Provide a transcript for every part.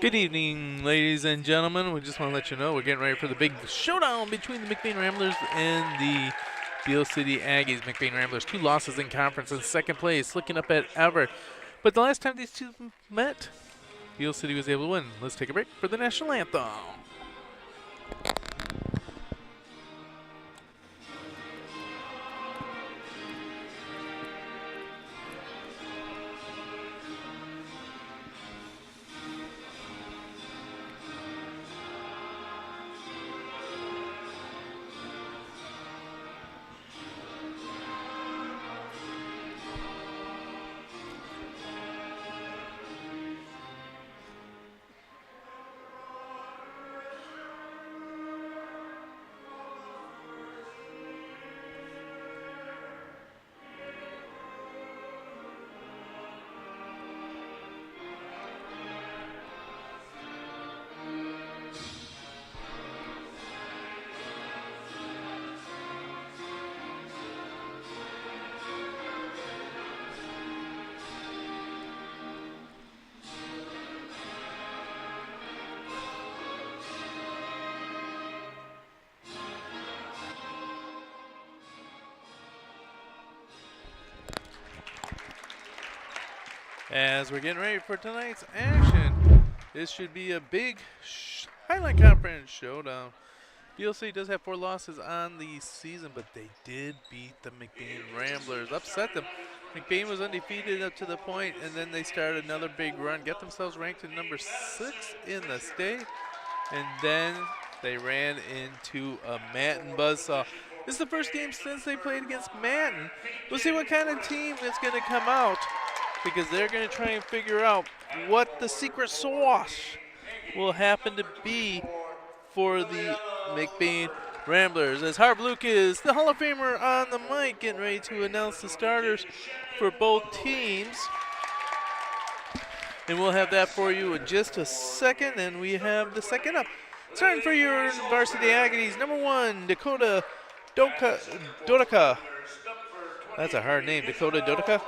Good evening, ladies and gentlemen. We just want to let you know we're getting ready for the big showdown between the McBain Ramblers and the Beal City Aggies. McBain Ramblers, 2 losses in conference in second place, looking up at Ever. But the last time these two met, Beal City was able to win. Let's take a break for the national anthem. As we're getting ready for tonight's action, this should be a big Highland Conference showdown. Beal City does have 4 losses on the season, but they did beat the McBain Ramblers, upset them. McBain was undefeated up to the point, and then they started another big run, get themselves ranked at number 6 in the state, and then they ran into a Manton buzzsaw. This is the first game since they played against Manton. We'll see what kind of team is going to come out, because they're going to try and figure out what the secret sauce will happen to be for the McBain Ramblers. As Harv Lucas, the Hall of Famer, on the mic, getting ready to announce the starters for both teams. And we'll have that for you in just a second. And we have the second up. Starting for your Varsity Aggies, number 1, Dakota Dodaka. That's a hard name, Dakota Dodaka.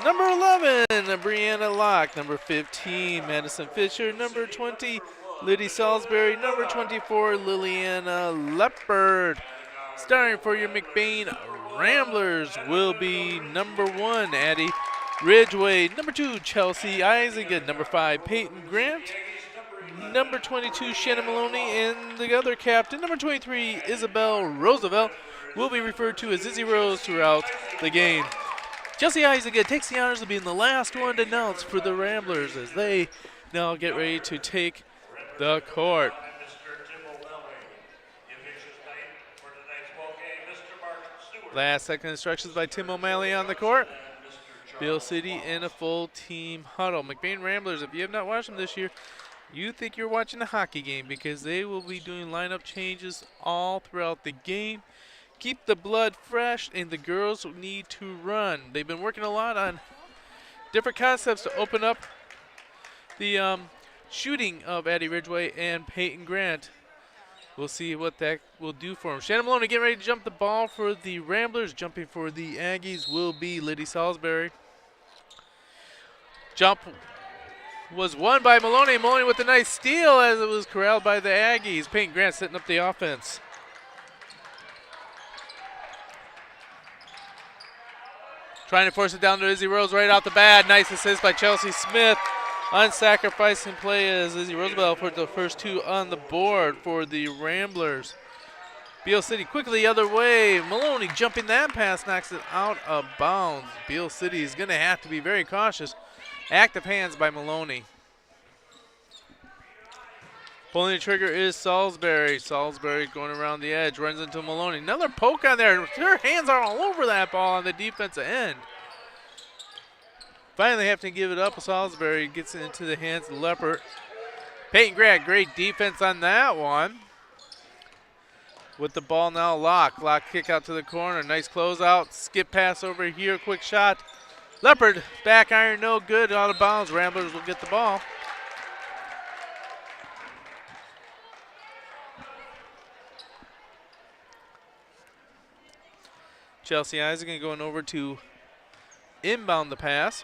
Number 11, Brianna Locke. Number 15, Madison Fisher. Number 20, Liddy Salisbury. Number 24, Liliana Leopard. Starting for your McBain Ramblers will be number 1, Addie Ridgway. Number 2, Chelsea Isaac. Number 5, Peyton Grant. Number 22, Shannon Maloney. And the other captain, number 23, Isabel Roosevelt, will be referred to as Izzy Rose throughout the game. Chelsea Isaac takes the honors of being the last one to announce for the Ramblers as they now get ready to take the court. Last second instructions by Tim O'Malley on the court. Beal City in a full team huddle. McBain Ramblers, if you have not watched them this year, you think you're watching a hockey game, because they will be doing lineup changes all throughout the game. Keep the blood fresh, and the girls need to run. They've been working a lot on different concepts to open up the shooting of Addie Ridgway and Peyton Grant. We'll see what that will do for them. Shannon Maloney getting ready to jump the ball for the Ramblers. Jumping for the Aggies will be Liddy Salisbury. Jump was won by Maloney. Maloney with a nice steal as it was corralled by the Aggies. Peyton Grant setting up the offense. Trying to force it down to Izzy Rose right out the bat. Nice assist by Chelsea Smith. Unsacrificing play as Izzy Roosevelt put the first 2 on the board for the Ramblers. Beal City quickly the other way. Maloney jumping that pass, knocks it out of bounds. Beal City is going to have to be very cautious. Active hands by Maloney. Pulling the trigger is Salisbury. Salisbury going around the edge, runs into Maloney. Another poke on there. Their hands are all over that ball on the defensive end. Finally have to give it up. Salisbury gets it into the hands of Leopard. Peyton Grant, great defense on that one. With the ball now, Locke. Locke kick out to the corner. Nice closeout. Skip pass over here. Quick shot. Leopard, back iron, no good. Out of bounds. Ramblers will get the ball. Chelsea Isaac going over to inbound the pass.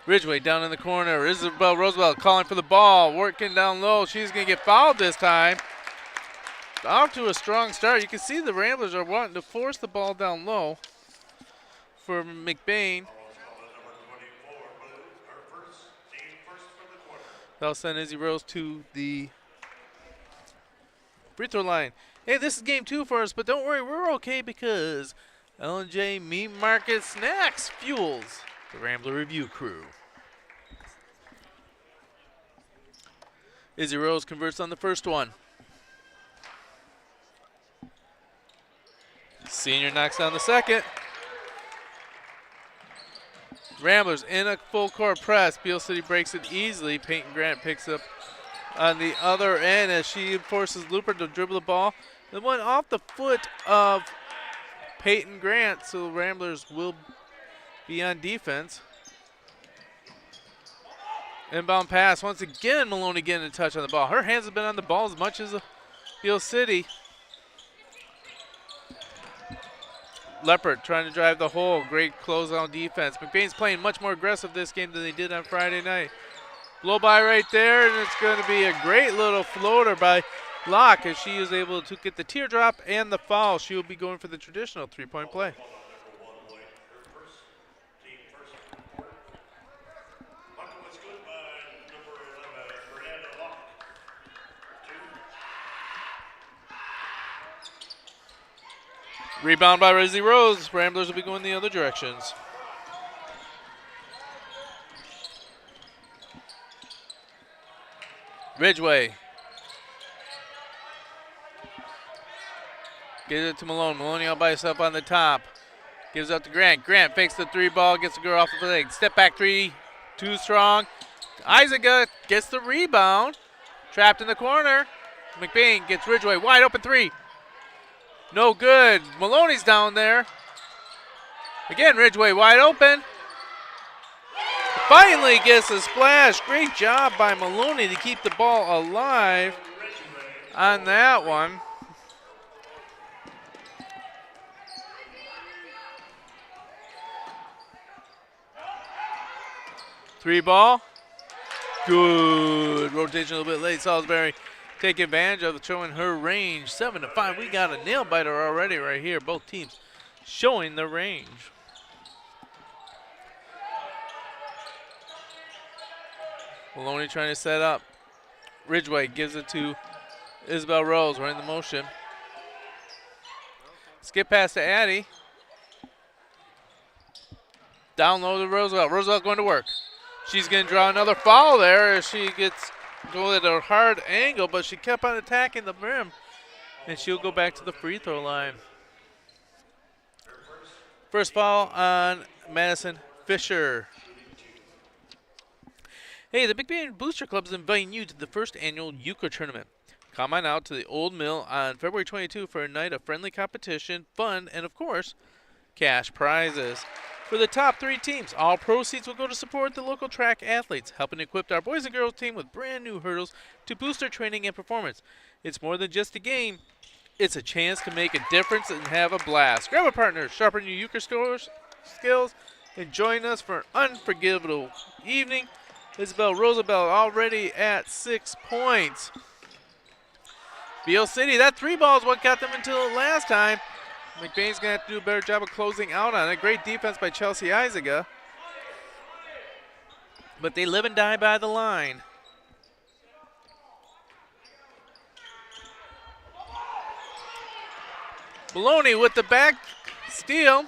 Ridgway down in the corner. Isabel Roosevelt calling for the ball. Working down low. She's going to get fouled this time. Off to a strong start. You can see the Ramblers are wanting to force the ball down low for McBain. That'll send Izzy Rose to the free throw line. Hey, this is game 2 for us, but don't worry, we're okay because L&J Meat Market Snacks fuels the Rambler Review crew. Izzy Rose converts on the first one. Senior knocks down the second. Ramblers in a full court press. Beal City breaks it easily. Peyton Grant picks up on the other end as she forces Looper to dribble the ball. The one off the foot of Peyton Grant, so Ramblers will be on defense. Inbound pass. Once again, Maloney getting a touch on the ball. Her hands have been on the ball as much as Beal City. Leopard trying to drive the hole. Great closeout defense. McBain's playing much more aggressive this game than they did on Friday night. Blow by right there, and it's going to be a great little floater by Locke as she is able to get the teardrop and the foul. She will be going for the traditional three-point play. Rebound by Izzy Rose. Ramblers will be going the other directions. Ridgway. Gives it to Malone. Maloney all by himself on the top. Gives up to Grant. Grant fakes the three ball. Gets the girl off the leg. Step back three. Too strong. Isaac gets the rebound. Trapped in the corner. McBain gets Ridgway. Wide open three. No good. Maloney's down there. Again, Ridgway wide open. Finally gets a splash. Great job by Maloney to keep the ball alive on that one. Three ball. Good. Rotation a little bit late. Salisbury take advantage of showing her range. 7-5. We got a nail biter already right here. Both teams showing the range. Maloney trying to set up. Ridgway gives it to Isabel Rose. Running the motion. Skip pass to Addie. Down low to Roosevelt. Roosevelt going to work. She's going to draw another foul there as she gets going at a hard angle, but she kept on attacking the rim, and she'll go back to the free throw line. First foul on Madison Fisher. Hey, the McBain Booster Club is inviting you to the first annual euchre tournament. Come on out to the Old Mill on February 22 for a night of friendly competition, fun, and of course, cash prizes. For the top 3 teams, all proceeds will go to support the local track athletes, helping equip our boys and girls team with brand new hurdles to boost their training and performance. It's more than just a game. It's a chance to make a difference and have a blast. Grab a partner, sharpen your euchre skills, and join us for an unforgettable evening. Isabel Roosevelt already at 6 points. Beal City, that 3 ball is what got them until last time. McBain's going to have to do a better job of closing out on it. Great defense by Chelsea Isaac. But they live and die by the line. Maloney with the back steal.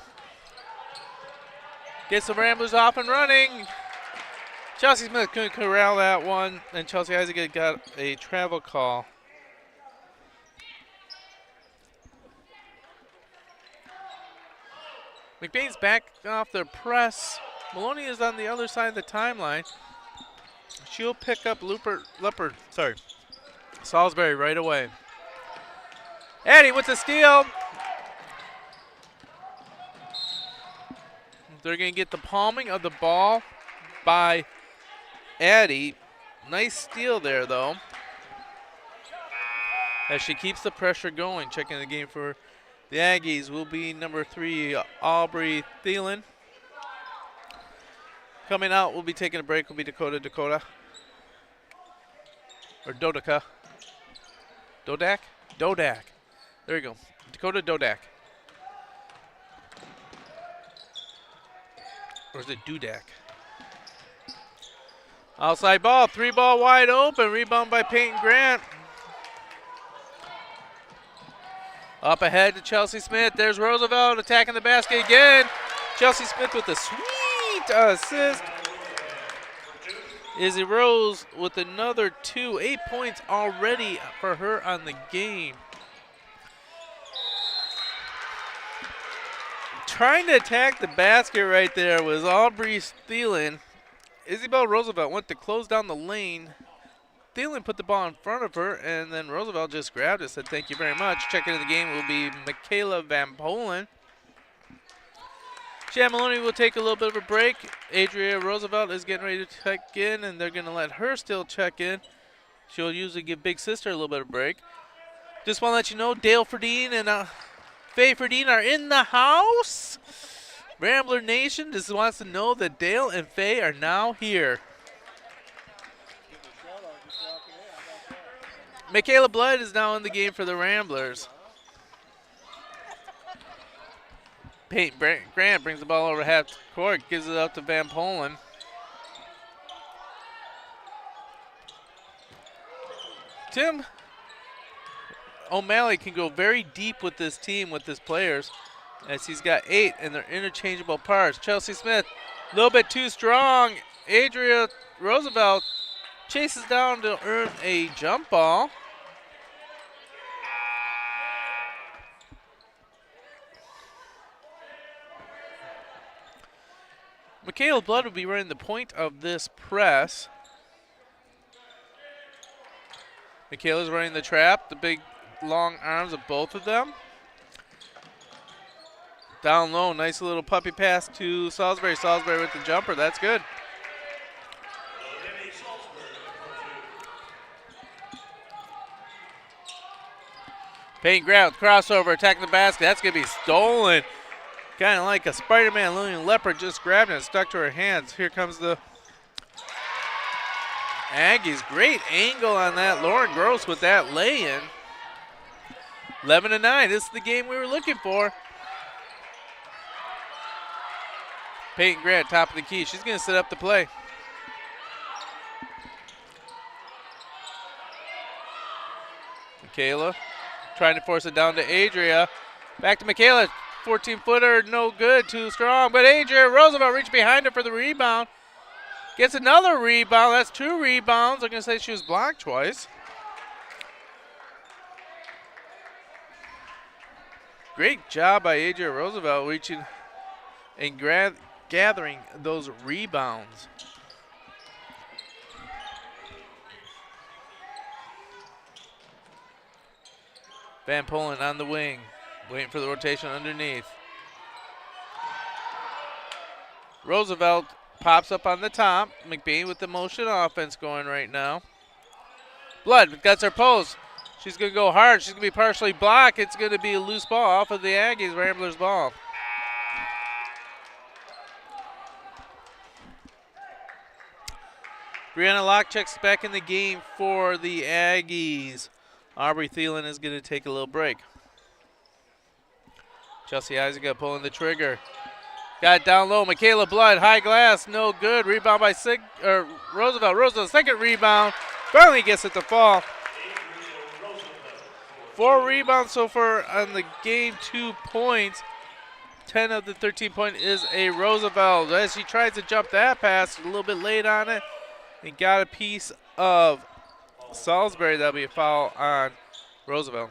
Gets the Ramblers off and running. Chelsea Smith couldn't corral that one, and Chelsea Isaac got a travel call. McBain's back off their press. Maloney is on the other side of the timeline. She'll pick up Salisbury right away. Addie with the steal. They're going to get the palming of the ball by Addie. Nice steal there, though, as she keeps the pressure going. Checking the game for the Aggies will be number 3, Aubrey Thielen. Coming out, we'll be taking a break, will be Dakota. Or Dodaka. Dodak? Dodak. There you go. Dakota Dodak. Or is it Dudak? Outside ball, 3-ball wide open. Rebound by Peyton Grant. Up ahead to Chelsea Smith. There's Roosevelt attacking the basket again. Chelsea Smith with a sweet assist. Izzy Rose with another 2. 8 points already for her on the game. Trying to attack the basket right there was Aubrey Thielen. Isabel Roosevelt went to close down the lane. Thielen put the ball in front of her, and then Roosevelt just grabbed it, said thank you very much. Checking in the game will be Michaela Van Polen. Shan Maloney will take a little bit of a break. Adria Roosevelt is getting ready to check in, and they're going to let her still check in. She'll usually give Big Sister a little bit of break. Just want to let you know, Dale Ferdine and Faye Ferdine are in the house. Rambler Nation just wants to know that Dale and Faye are now here. Michaela Blood is now in the game for the Ramblers. Peyton Grant brings the ball over half court, gives it out to Van Polen. Tim O'Malley can go very deep with this team, with his players, as he's got 8 and they're interchangeable parts. Chelsea Smith, a little bit too strong. Adria Roosevelt chases down to earn a jump ball. Michaela Blood will be running the point of this press. Michaela's running the trap, the big long arms of both of them. Down low, nice little puppy pass to Salisbury. Salisbury with the jumper, that's good. Peyton Grant, crossover, attacking the basket. That's going to be stolen. Kind of like a Spider-Man Lillian Leopard just grabbed it and stuck to her hands. Here comes the Aggies. Great angle on that. Lauren Gross with that lay-in. 11-9. This is the game we were looking for. Peyton Grant, top of the key. She's going to set up the play. Michaela trying to force it down to Adria. Back to Michaela. 14-footer, no good, too strong. But Adria Roosevelt reached behind her for the rebound. Gets another rebound. That's 2 rebounds. I'm going to say she was blocked twice. Great job by Adria Roosevelt reaching and gathering those rebounds. Van Polen on the wing. Waiting for the rotation underneath. Roosevelt pops up on the top. McBain with the motion offense going right now. Blood gets her post. She's going to go hard. She's going to be partially blocked. It's going to be a loose ball off of the Aggies. Ramblers ball. Brianna Locke checks back in the game for the Aggies. Aubrey Thielen is going to take a little break. Chelsea Isaac pulling the trigger. Got it down low. Michaela Blood, high glass, no good. Rebound by Roosevelt. Roosevelt, second rebound. Finally gets it to fall. 4 rebounds so far on the game, 2 points. 10 of the 13 point is a Roosevelt. As she tries to jump that pass, a little bit late on it. And got a piece of Salisbury. That'll be a foul on Roosevelt.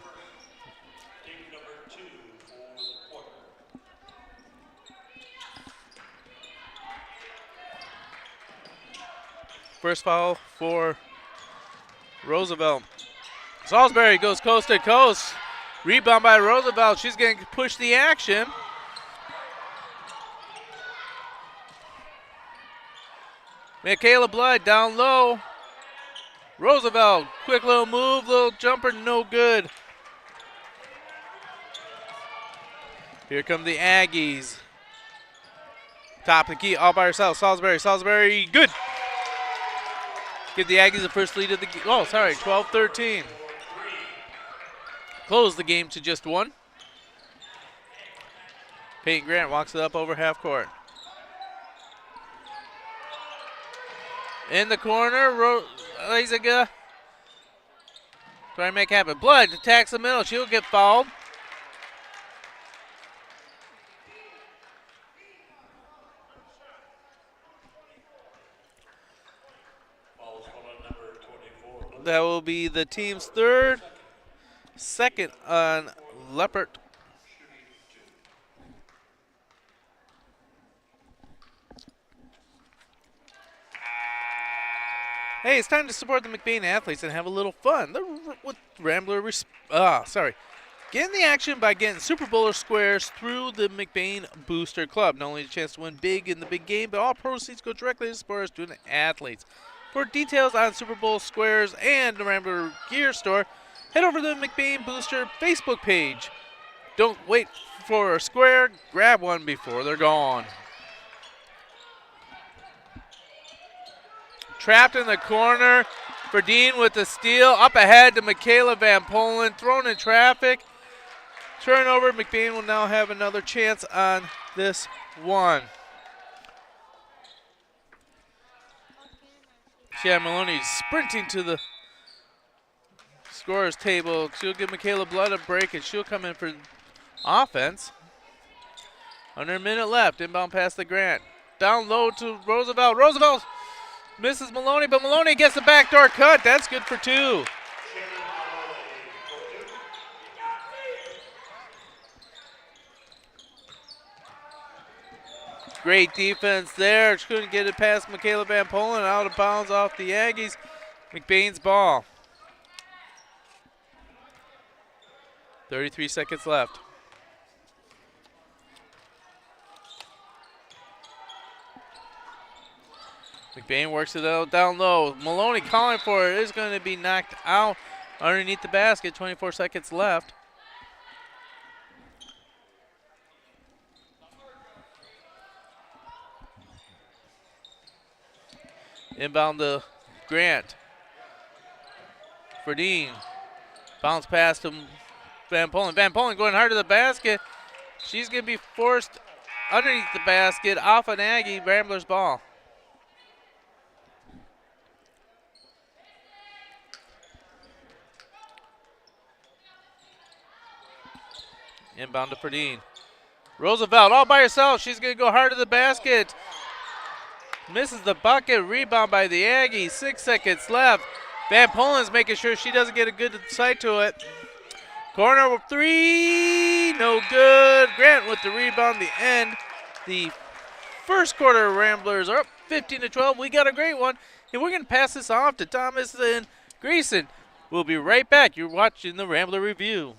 First foul for Roosevelt. Salisbury goes coast to coast. Rebound by Roosevelt. She's going to push the action. Michaela Blood down low. Roosevelt, quick little move, little jumper, no good. Here come the Aggies. Top of the key, all by herself. Salisbury, good. Give the Aggies the first lead of the game. Oh, sorry, 12-13. Close the game to just 1. Peyton Grant walks it up over half court. In the corner, Lazaga trying to make it happen. Blood attacks the middle. She'll get fouled. That will be the team's third. Second on Leopard. Hey, it's time to support the McBain athletes and have a little fun. With Rambler, Get in the action by getting Super Bowler squares through the McBain Booster Club. Not only a chance to win big in the big game, but all proceeds go directly to support our student athletes. For details on Super Bowl squares and the Rambler Gear Store, head over to the McBain Booster Facebook page. Don't wait for a square, grab one before they're gone. Trapped in the corner, Verdeen with the steal, up ahead to Michaela Van Polen, thrown in traffic. Turnover, McBain will now have another chance on this one. Shannon Maloney sprinting to the scorer's table. She'll give Michaela Blood a break and she'll come in for offense. Under a minute left, inbound pass to Grant. Down low to Roosevelt. Roosevelt misses Maloney, but Maloney gets the backdoor cut. That's good for 2. Great defense there. She couldn't get it past Michaela Van Polen. Out of bounds off the Aggies. McBain's ball. 33 seconds left. McBain works it out down low. Maloney calling for it. Is going to be knocked out underneath the basket. 24 seconds left. Inbound to Grant. Verdeen. Bounce pass to Van Polen. Van Polen going hard to the basket. She's going to be forced underneath the basket off an Aggie. Ramblers ball. Inbound to Verdeen. Roosevelt all by herself. She's going to go hard to the basket. Misses the bucket. Rebound by the Aggies. 6 seconds left. Van Polen's making sure she doesn't get a good sight to it. Corner 3. No good. Grant with the rebound. The end. The first quarter Ramblers are up 15-12. We got a great one. And we're going to pass this off to Thomas and Grayson. We'll be right back. You're watching the Rambler Review.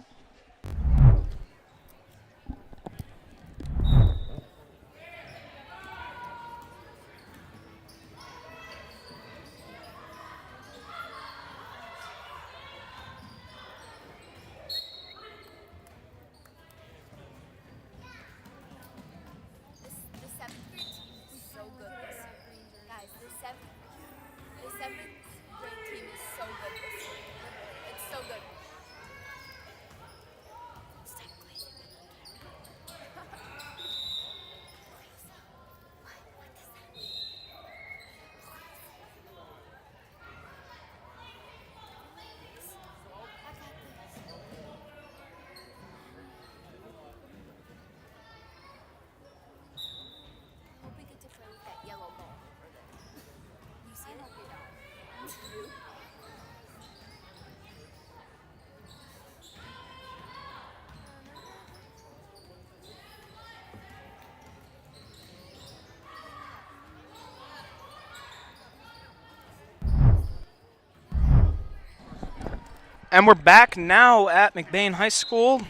And we're back now at McBain High School.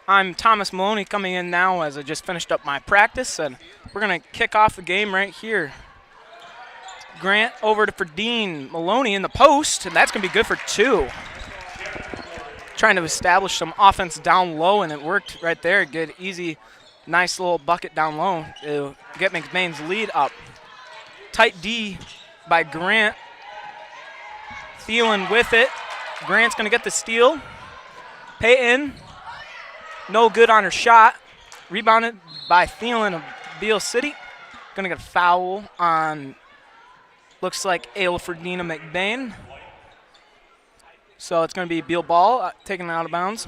I'm Thomas Maloney coming in now as I just finished up my practice, and we're going to kick off the game right here. Grant over to Verdeen. Maloney in the post, and that's going to be good for 2. Trying to establish some offense down low, and it worked right there. Good, easy Nice little bucket down low to get McBain's lead up. Tight D by Grant. Thielen with it. Grant's going to get the steal. Peyton, no good on her shot. Rebounded by Thielen of Beal City. Going to get a foul on, looks like Ferdina McBain. So it's going to be Beal ball, taken out of bounds.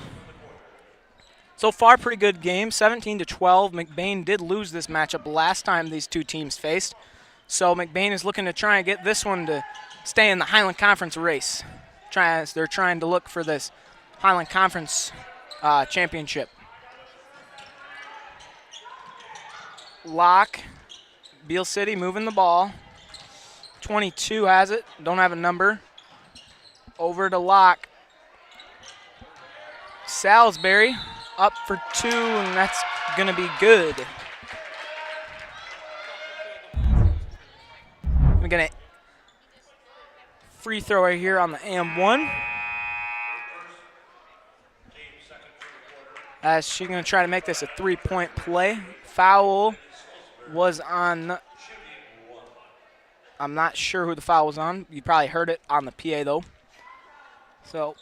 So far, pretty good game, 17-12. McBain did lose this matchup last time these two teams faced. So McBain is looking to try and get this one to stay in the Highland Conference race. They're trying to look for this Highland Conference championship. Lock, Beal City moving the ball. 22 has it, don't have a number. Over to Lock. Salisbury up for 2, and that's going to be good. We're going to free throw right here on the AM1. As she's going to try to make this a 3-point play. Foul was on, I'm not sure who the foul was on. You probably heard it on the PA though. So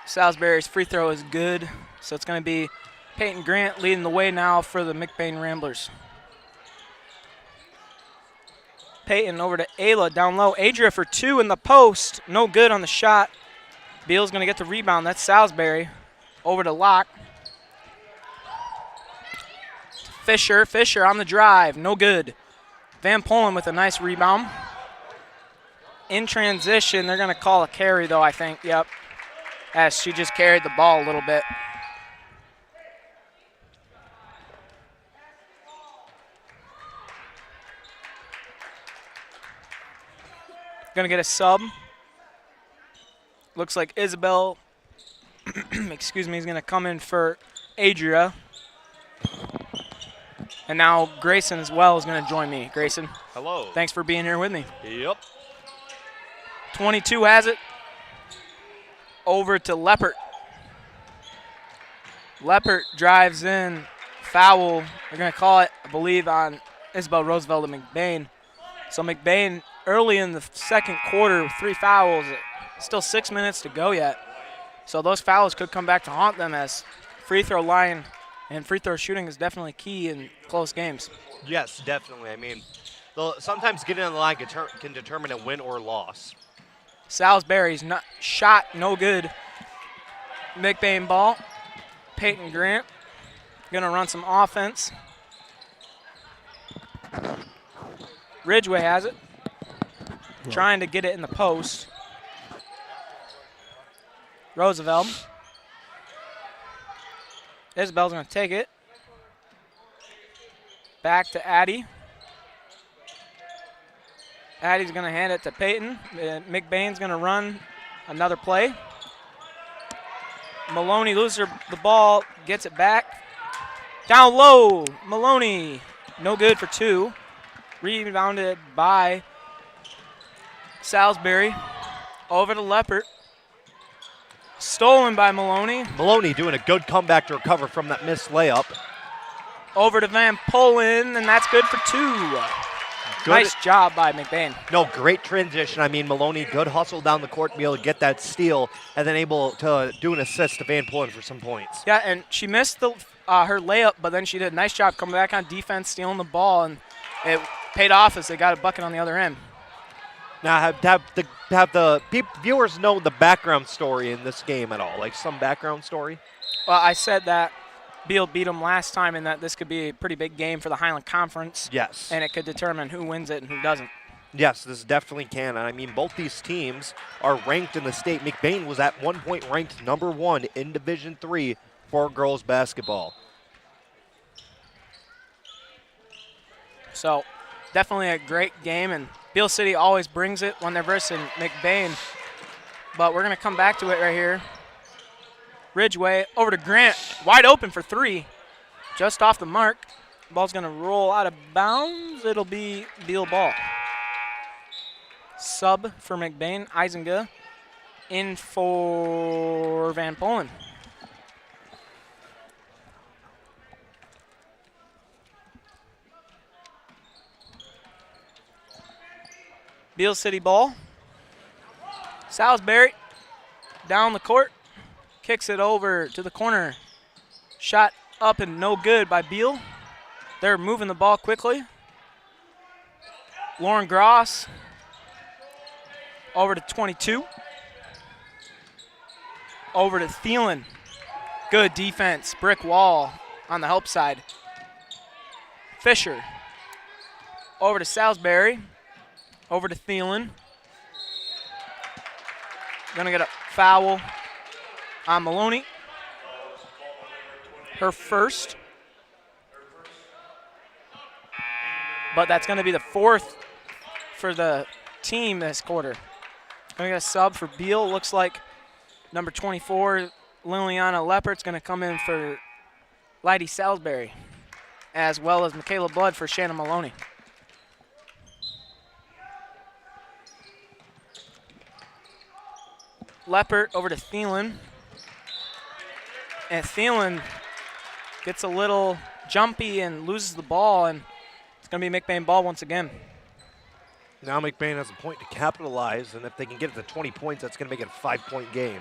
Salisbury's free throw is good. So it's going to be Peyton Grant leading the way now for the McBain Ramblers. Peyton over to Ayla down low. Adria for 2 in the post. No good on the shot. Beal's going to get the rebound. That's Salisbury. Over to Locke. Fisher on the drive. No good. Van Polen with a nice rebound. In transition, they're going to call a carry, though, I think. Yep. As she just carried the ball a little bit. Going to get a sub. Looks like Isabel, excuse me, is going to come in for Adria. And now Grayson as well is going to join me. Grayson. Hello. Thanks for being here with me. Yep. 22 has it. Over to Leppert. Leppert drives in. Foul. They're going to call it, I believe, on Isabel Roosevelt and McBain. So McBain early in the second quarter with 3 fouls. Still 6 minutes to go yet. So those fouls could come back to haunt them, as free throw line and free throw shooting is definitely key in close games. Yes, definitely. I mean, sometimes getting on the line can determine a win or loss. Salisbury's shot no good. McBain ball. Peyton Grant going to run some offense. Ridgeway has it. Trying to get it in the post. Roosevelt. Isabel's going to take it. Back to Addie. Addie's going to hand it to Peyton. McBain's going to run another play. Maloney loses the ball, gets it back. Down low, Maloney. No good for 2. Rebounded by Salisbury. Over to Leppert. Stolen by Maloney. Maloney doing a good comeback to recover from that missed layup. Over to Van Polen, and that's good for 2. Good. Nice job by McBain. No, great transition. I mean, Maloney, good hustle down the court to be able to get that steal, and then able to do an assist to Van Polen for some points. Yeah, and she missed the her layup, but then she did a nice job coming back on defense, stealing the ball, and it paid off as they got a bucket on the other end. Now, have the viewers know the background story in this game at all? Like some background story? Well, I said that Beal beat them last time and that this could be a pretty big game for the Highland Conference. Yes. And it could determine who wins it and who doesn't. Yes, this definitely can. And I mean, both these teams are ranked in the state. McBain was at one point ranked #1 in Division III for girls basketball. So definitely a great game, and Beal City always brings it when they're versing McBain. But we're going to come back to it right here. Ridgeway over to Grant, wide open for 3. Just off the mark. Ball's going to roll out of bounds. It'll be Beal ball. Sub for McBain. Eisenga in for Van Polen. Beal City ball. Salisbury down the court. Kicks it over to the corner. Shot up and no good by Beal. They're moving the ball quickly. Lauren Gross over to 22. Over to Thielen. Good defense. Brick wall on the help side. Fisher over to Salisbury. Over to Thielen. Gonna get a foul on Maloney. Her first. But that's gonna be the fourth for the team this quarter. Gonna get a sub for Beal. Looks like number 24, Liliana Leppert's gonna come in for Lydie Salisbury, as well as Michaela Blood for Shannon Maloney. Leppert over to Thielen. And Thielen gets a little jumpy and loses the ball, and it's going to be McBain ball once again. Now McBain has a point to capitalize, and if they can get it to 20 points, that's going to make it a 5-point game.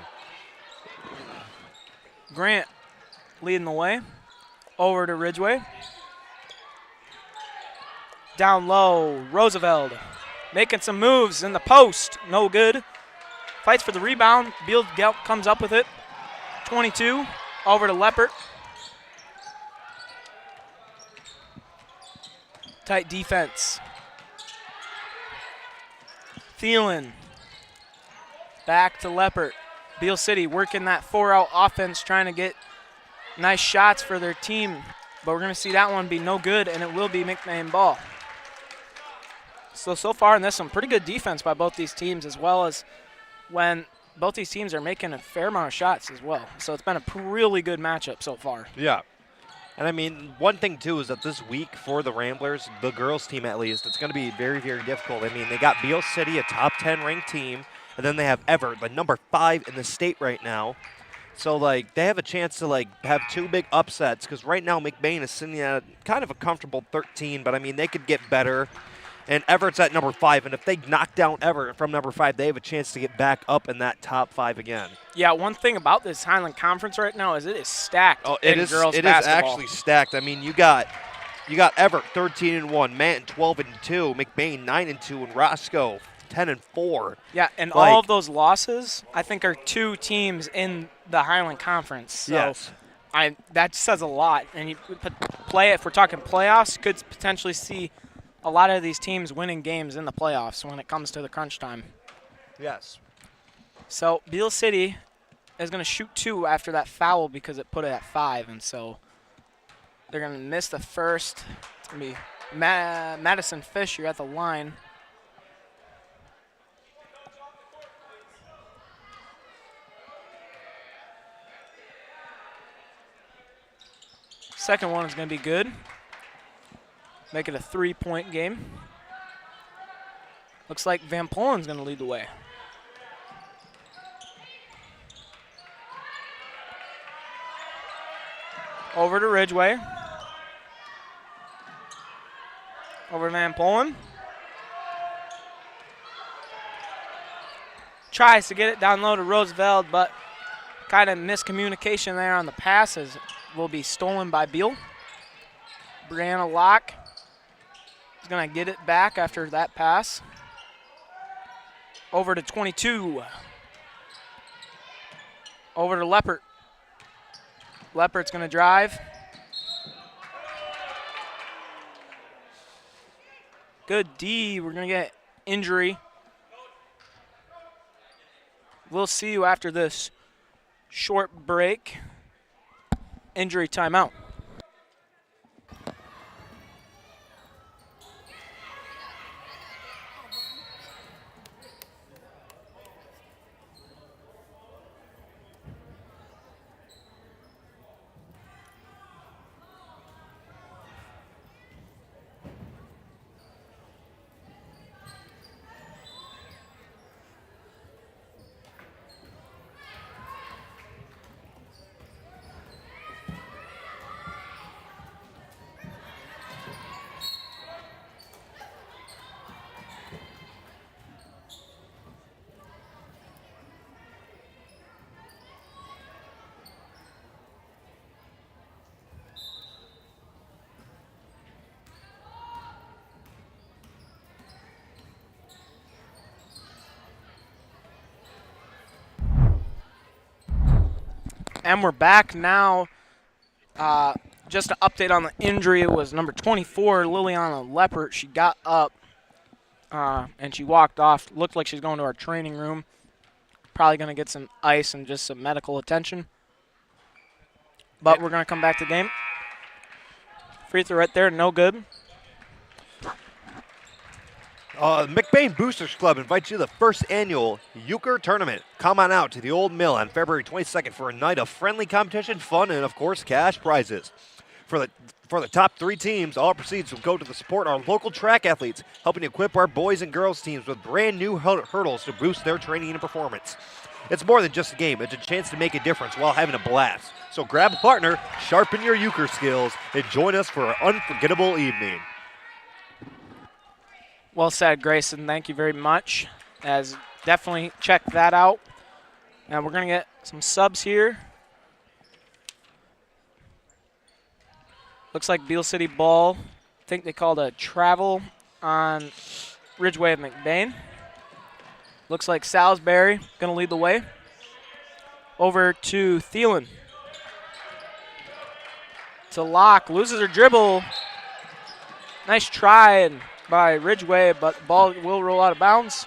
Grant leading the way. Over to Ridgeway. Down low, Roosevelt making some moves in the post. No good. Fights for the rebound. Beal comes up with it. 22. Over to Leppert. Tight defense. Thielen. Back to Leppert. Beal City working that 4-out offense, trying to get nice shots for their team. But we're going to see that one be no good, and it will be McBain ball. So far in this one, pretty good defense by both these teams, as well as when both these teams are making a fair amount of shots as well. So it's been a really good matchup so far. Yeah. And I mean, one thing too is that this week for the Ramblers, the girls team at least, it's going to be very, very difficult. I mean, they got Beal City, a top 10 ranked team, and then they have Everett, the number 5 in the state right now. So, like, they have a chance to, like, have 2 big upsets because right now McBain is sitting at kind of a comfortable 13, but, I mean, they could get better. And Everett's at number 5, and if they knock down Everett from number 5, they have a chance to get back up in that top 5 again. Yeah, one thing about this Highland Conference right now is it is stacked. Oh, it is actually stacked. I mean, you got Everett 13-1, Manton 12-2, McBain 9-2, and Roscoe 10-4. Yeah, and all of those losses, I think, are 2 teams in the Highland Conference. So yes. That says a lot. And you if we're talking playoffs, could potentially see a lot of these teams winning games in the playoffs when it comes to the crunch time. Yes. So Beal City is going to shoot 2 after that foul because it put it at 5, and so they're going to miss the first. It's going to be Madison Fisher at the line. Second one is going to be good. Make it a 3-point game. Looks like Van Polen's going to lead the way. Over to Ridgeway. Over to Van Polen. Tries to get it down low to Roosevelt, but kind of miscommunication there on the passes. Will be stolen by Beal. Brianna Locke is going to get it back after that pass. Over to 22. Over to Leppert. Leppert's going to drive. Good D. We're going to get injury. We'll see you after this short break. Injury timeout. And we're back now. Just an update on the injury. It was number 24, Liliana Leppert. She got up and she walked off. Looked like she's going to our training room. Probably going to get some ice and just some medical attention. But we're going to come back to the game. Free throw right there, no good. McBain Boosters Club invites you to the first annual Euchre Tournament. Come on out to the Old Mill on February 22nd for a night of friendly competition, fun, and, of course, cash prizes. For the top 3 teams, all proceeds will go to the support our local track athletes, helping equip our boys and girls teams with brand new hurdles to boost their training and performance. It's more than just a game. It's a chance to make a difference while having a blast. So grab a partner, sharpen your euchre skills, and join us for an unforgettable evening. Well said, Grayson. Thank you very much. As definitely check that out. And we're going to get some subs here. Looks like Beal City ball. I think they called a travel on Ridgeway of McBain. Looks like Salisbury going to lead the way. Over to Thielen. To Locke, loses her dribble. Nice try by Ridgeway, but the ball will roll out of bounds.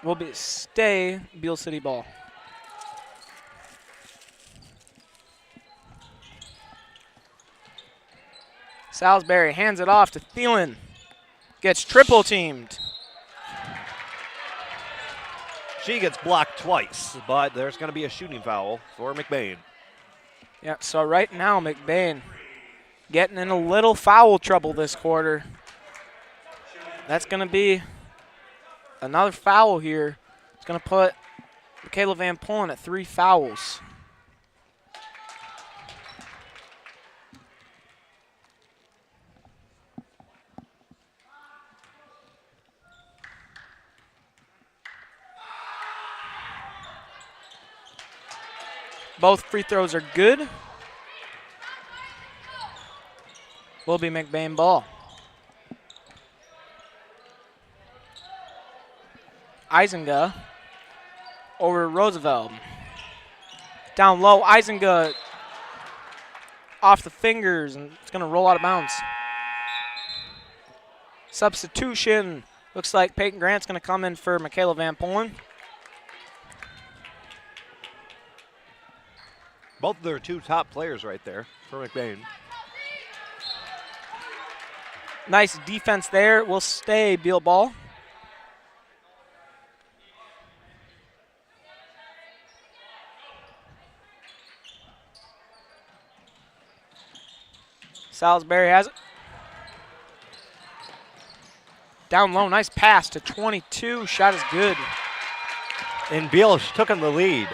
Will stay Beal City ball. Salisbury hands it off to Thielen. Gets triple teamed. She gets blocked twice, but there's going to be a shooting foul for McBain. Yeah, so right now McBain getting in a little foul trouble this quarter. That's going to be another foul here. It's going to put Michaela Van Pullen at 3 fouls. Both free throws are good. Will be McBain ball. Isenga over Roosevelt. Down low, Isenga off the fingers, and it's going to roll out of bounds. Substitution. Looks like Peyton Grant's going to come in for Michaela Van Pullen. Both of their 2 top players right there for McBain. Nice defense there. Will stay Beal ball. Salisbury has it. Down low, nice pass to 22. Shot is good. And Beal took on the lead.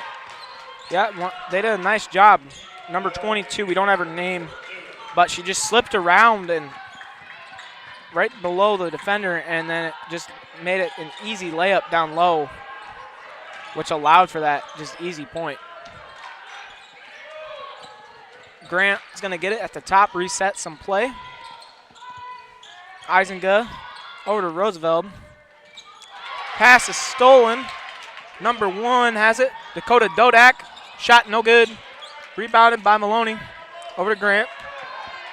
Yeah, they did a nice job. Number 22, we don't have her name, but she just slipped around and right below the defender, and then it just made it an easy layup down low, which allowed for that just easy point. Grant is going to get it at the top, reset some play. Isenga over to Roosevelt. Pass is stolen. Number 1 has it. Dakota Dodak. Shot no good. Rebounded by Maloney. Over to Grant.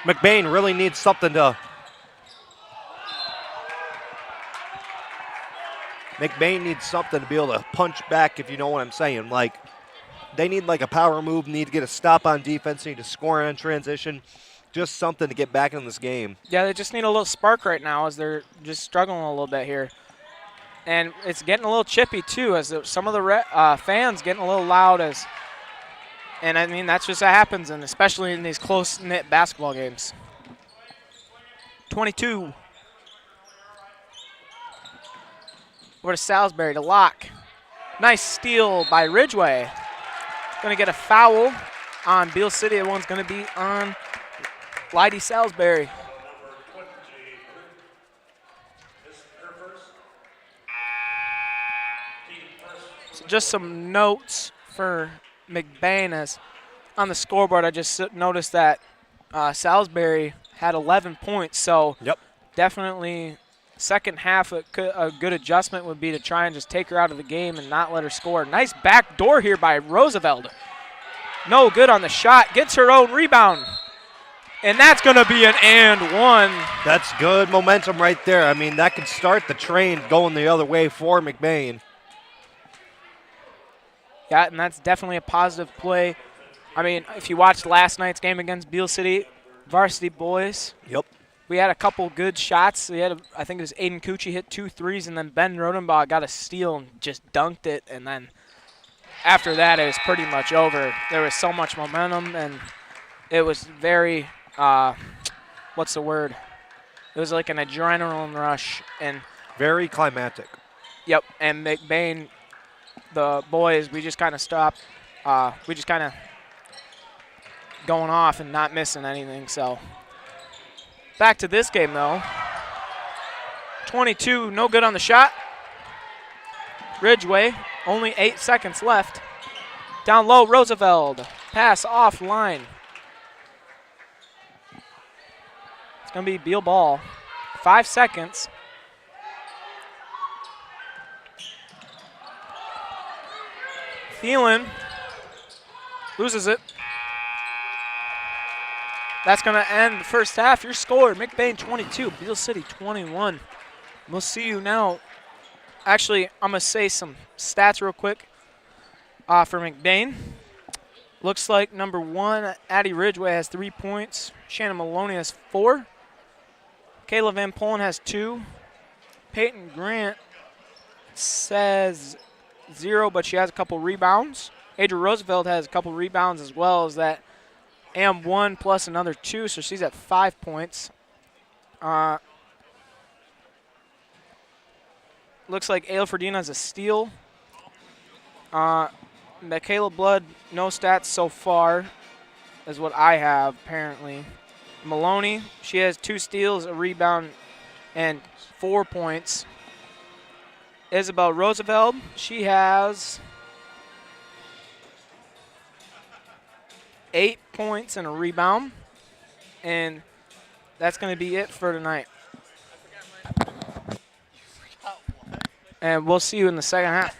McBain really needs something to... McBain needs something to be able to punch back, if you know what I'm saying. Like, they need like a power move, need to get a stop on defense, need to score on transition. Just something to get back in this game. Yeah, they just need a little spark right now as they're just struggling a little bit here. And it's getting a little chippy, too, as some of the fans getting a little loud. And, I mean, that's just what happens, and especially in these close-knit basketball games. 22. Over to Salisbury to Locke. Nice steal by Ridgeway. Going to get a foul on Beal City. The one's going to be on Lydie Salisbury. So just some notes for McBain. As on the scoreboard, I just noticed that Salisbury had 11 points. So definitely second half, a good adjustment would be to try and just take her out of the game and not let her score. Nice back door here by Roosevelt. No good on the shot. Gets her own rebound. And that's going to be an and one. That's good momentum right there. I mean, that could start the train going the other way for McBain. Yeah, and that's definitely a positive play. I mean, if you watched last night's game against Beal City, varsity boys, Yep. we had a couple good shots. We had, I think it was Aiden Cucci hit 2 threes, and then Ben Rodenbaugh got a steal and just dunked it. And then after that, it was pretty much over. There was so much momentum, and it was very, what's the word? It was like an adrenaline rush. And Very climactic. yep, and McBain, the boys, we just kind of stopped. We just kind of going off and not missing anything. So back to this game, though. 22, no good on the shot. Ridgeway, only 8 seconds left. Down low, Roosevelt. Pass offline. It's going to be Beal ball. 5 seconds. Thielen loses it. That's going to end the first half. Your score, McBain 22, Beal City 21. We'll see you now. Actually, I'm going to say some stats real quick for McBain. Looks like number 1, Addie Ridgeway has 3 points. Shannon Maloney has 4. Kayla Van Polen has 2. Peyton Grant says 0, but she has a couple rebounds. Adria Roosevelt has a couple rebounds as well as that. And 1 plus another 2, so she's at 5 points. Looks like Ayla Ferdinand has a steal. Michaela Blood, no stats so far, is what I have, apparently. Maloney, she has 2 steals, a rebound, and 4 points. Isabel Roosevelt, she has 8 points and a rebound. And that's going to be it for tonight. And we'll see you in the second half.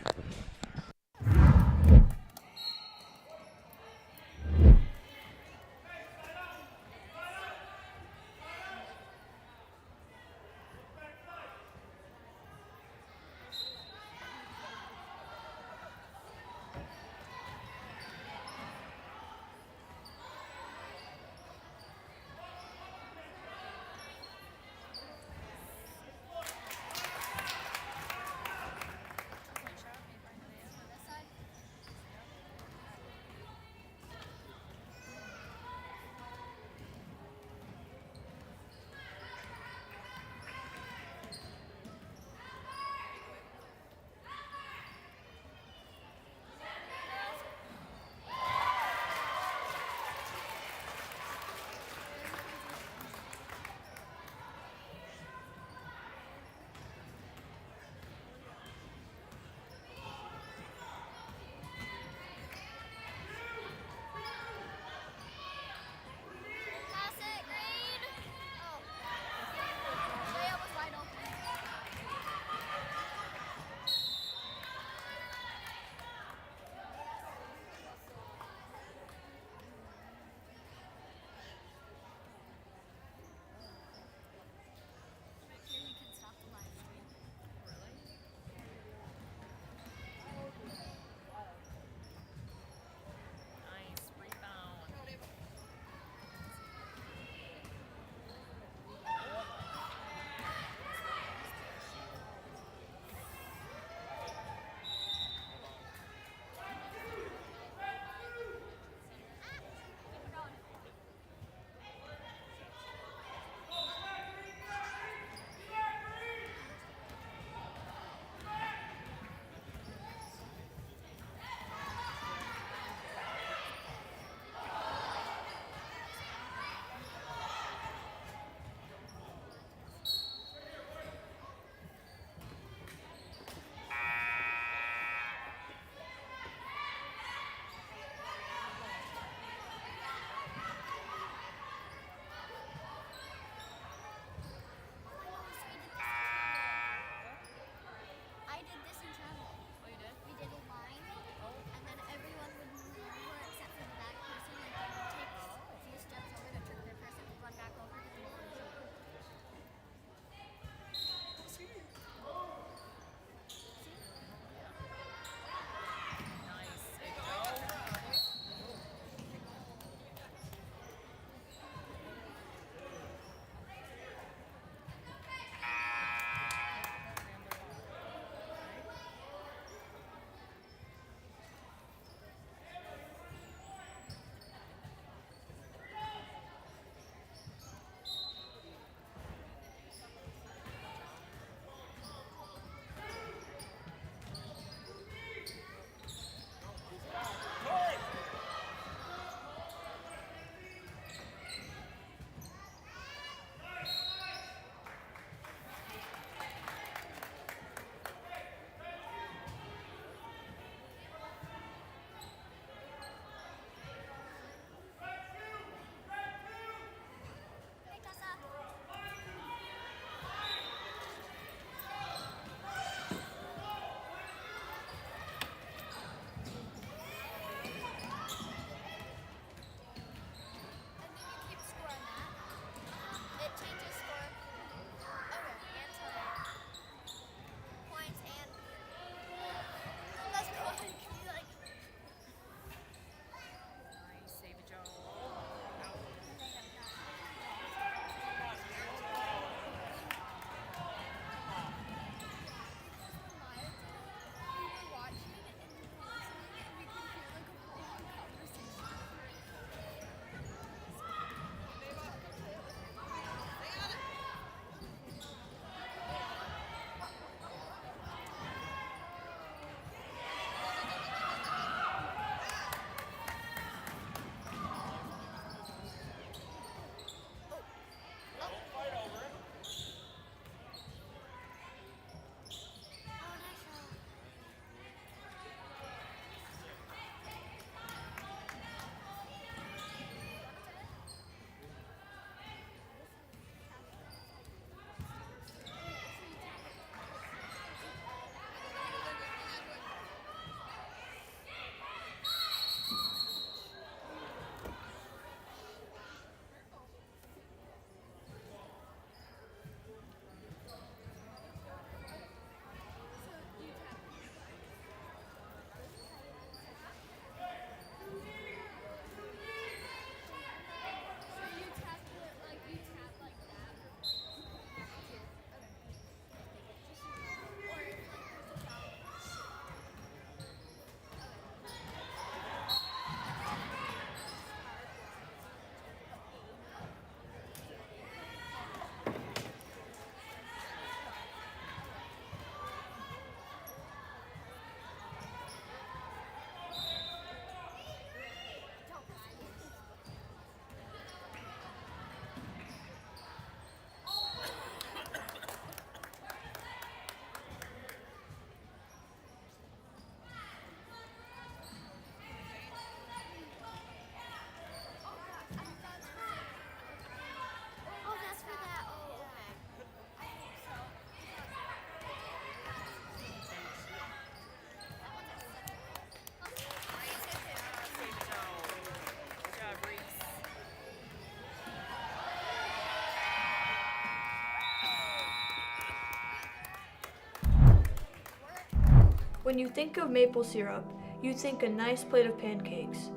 When you think of maple syrup, you think a nice plate of pancakes.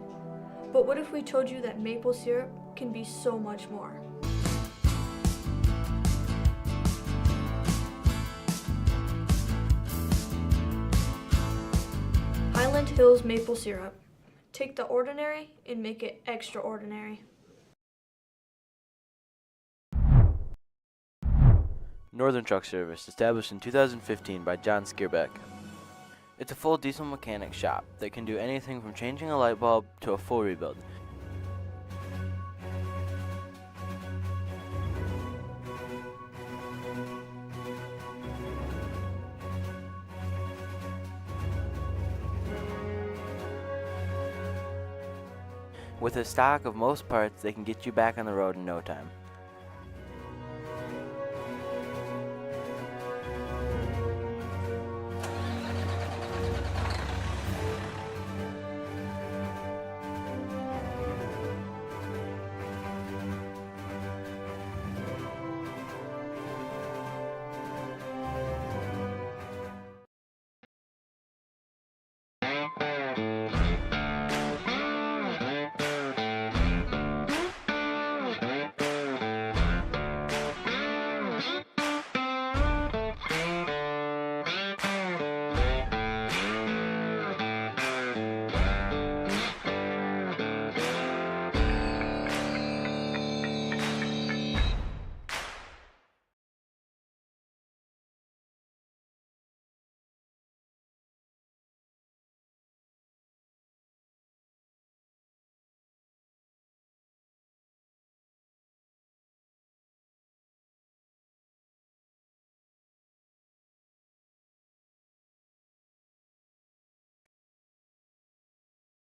But what if we told you that maple syrup can be so much more? Highland Hills maple syrup. Take the ordinary and make it extraordinary. Northern Truck Service, established in 2015 by John Skierbeck. It's a full diesel mechanic shop that can do anything from changing a light bulb to a full rebuild. With a stock of most parts, they can get you back on the road in no time.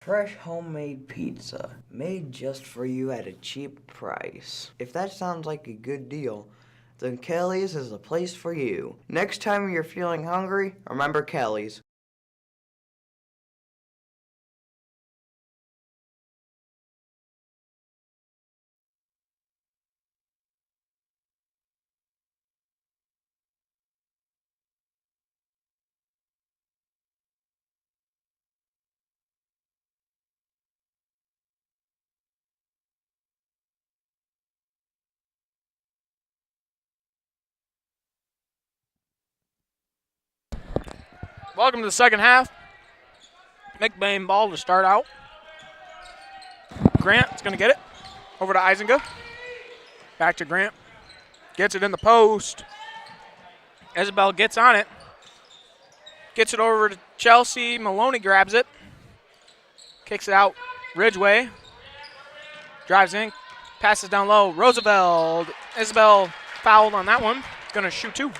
Fresh homemade pizza, made just for you at a cheap price. If that sounds like a good deal, then Kelly's is the place for you. Next time you're feeling hungry, remember Kelly's. Welcome to the second half. McBain ball to start out. Grant's going to get it. Over to Eisenga. Back to Grant. Gets it in the post. Isabel gets on it. Gets it over to Chelsea. Maloney grabs it. Kicks it out. Ridgeway. Drives in. Passes down low. Roosevelt. Isabel fouled on that one. Going to shoot two.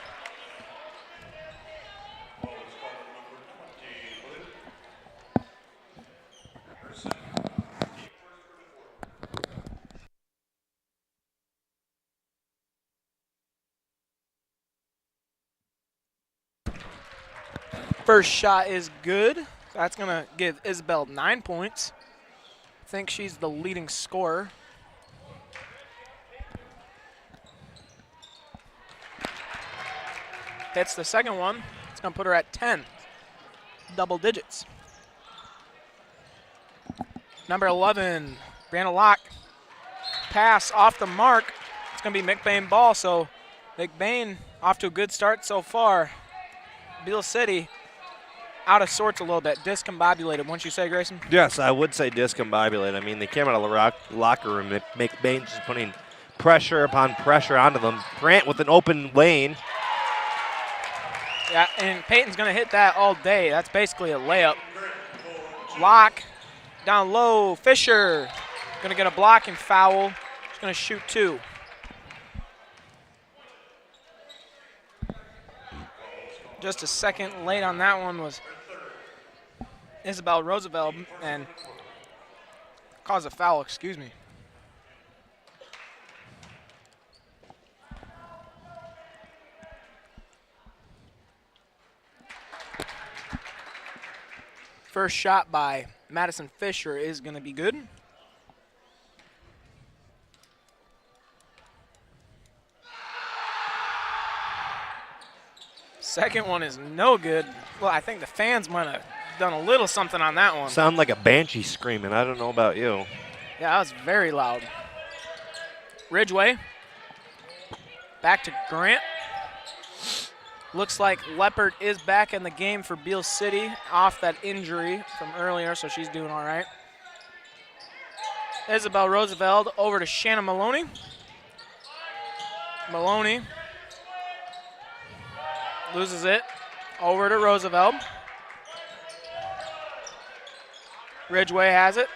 First shot is good. That's going to give Isabel 9 points. I think she's the leading scorer. Hits the second one. It's going to put her at 10. Double digits. Number 11, Brianna Locke. Pass off the mark. It's going to be McBain ball, so McBain off to a good start so far. Beal City out of sorts a little bit, discombobulated, wouldn't you say, Grayson? Yes, I would say discombobulated. I mean, they came out of the locker room. McBain just putting pressure upon pressure onto them. Grant with an open lane. Yeah, and Peyton's going to hit that all day. That's basically a layup. Lock down low. Fisher going to get a blocking foul. He's going to shoot two. Just a second late on that one was Isabel Roosevelt and caused a foul, excuse me. First shot by Madison Fisher is going to be good. Second one is no good. Well, I think the fans might have done a little something on that one. Sound like a banshee screaming. I don't know about you. Yeah, that was very loud. Ridgeway. Back to Grant. Looks like Leopard is back in the game for Beal City off that injury from earlier, so she's doing all right. Isabel Roosevelt over to Shannon Maloney. Maloney loses it. Over to Roosevelt. Ridgeway has it.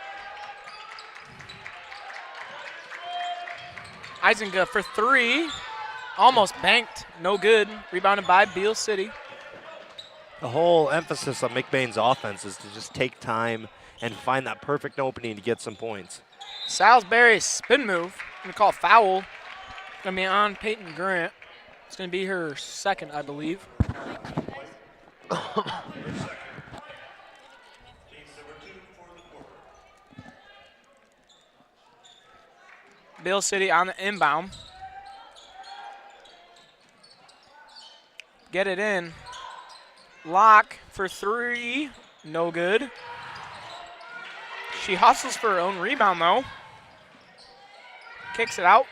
Isenga for three. Almost banked. No good. Rebounded by Beal City. The whole emphasis on McBain's offense is to just take time and find that perfect opening to get some points. Salisbury's spin move. Going to call foul. Going to be on Peyton Grant. It's going to be her second, I believe. Beal City on the inbound. Get it in. Lock for three. No good. She hustles for her own rebound, though. Kicks it out.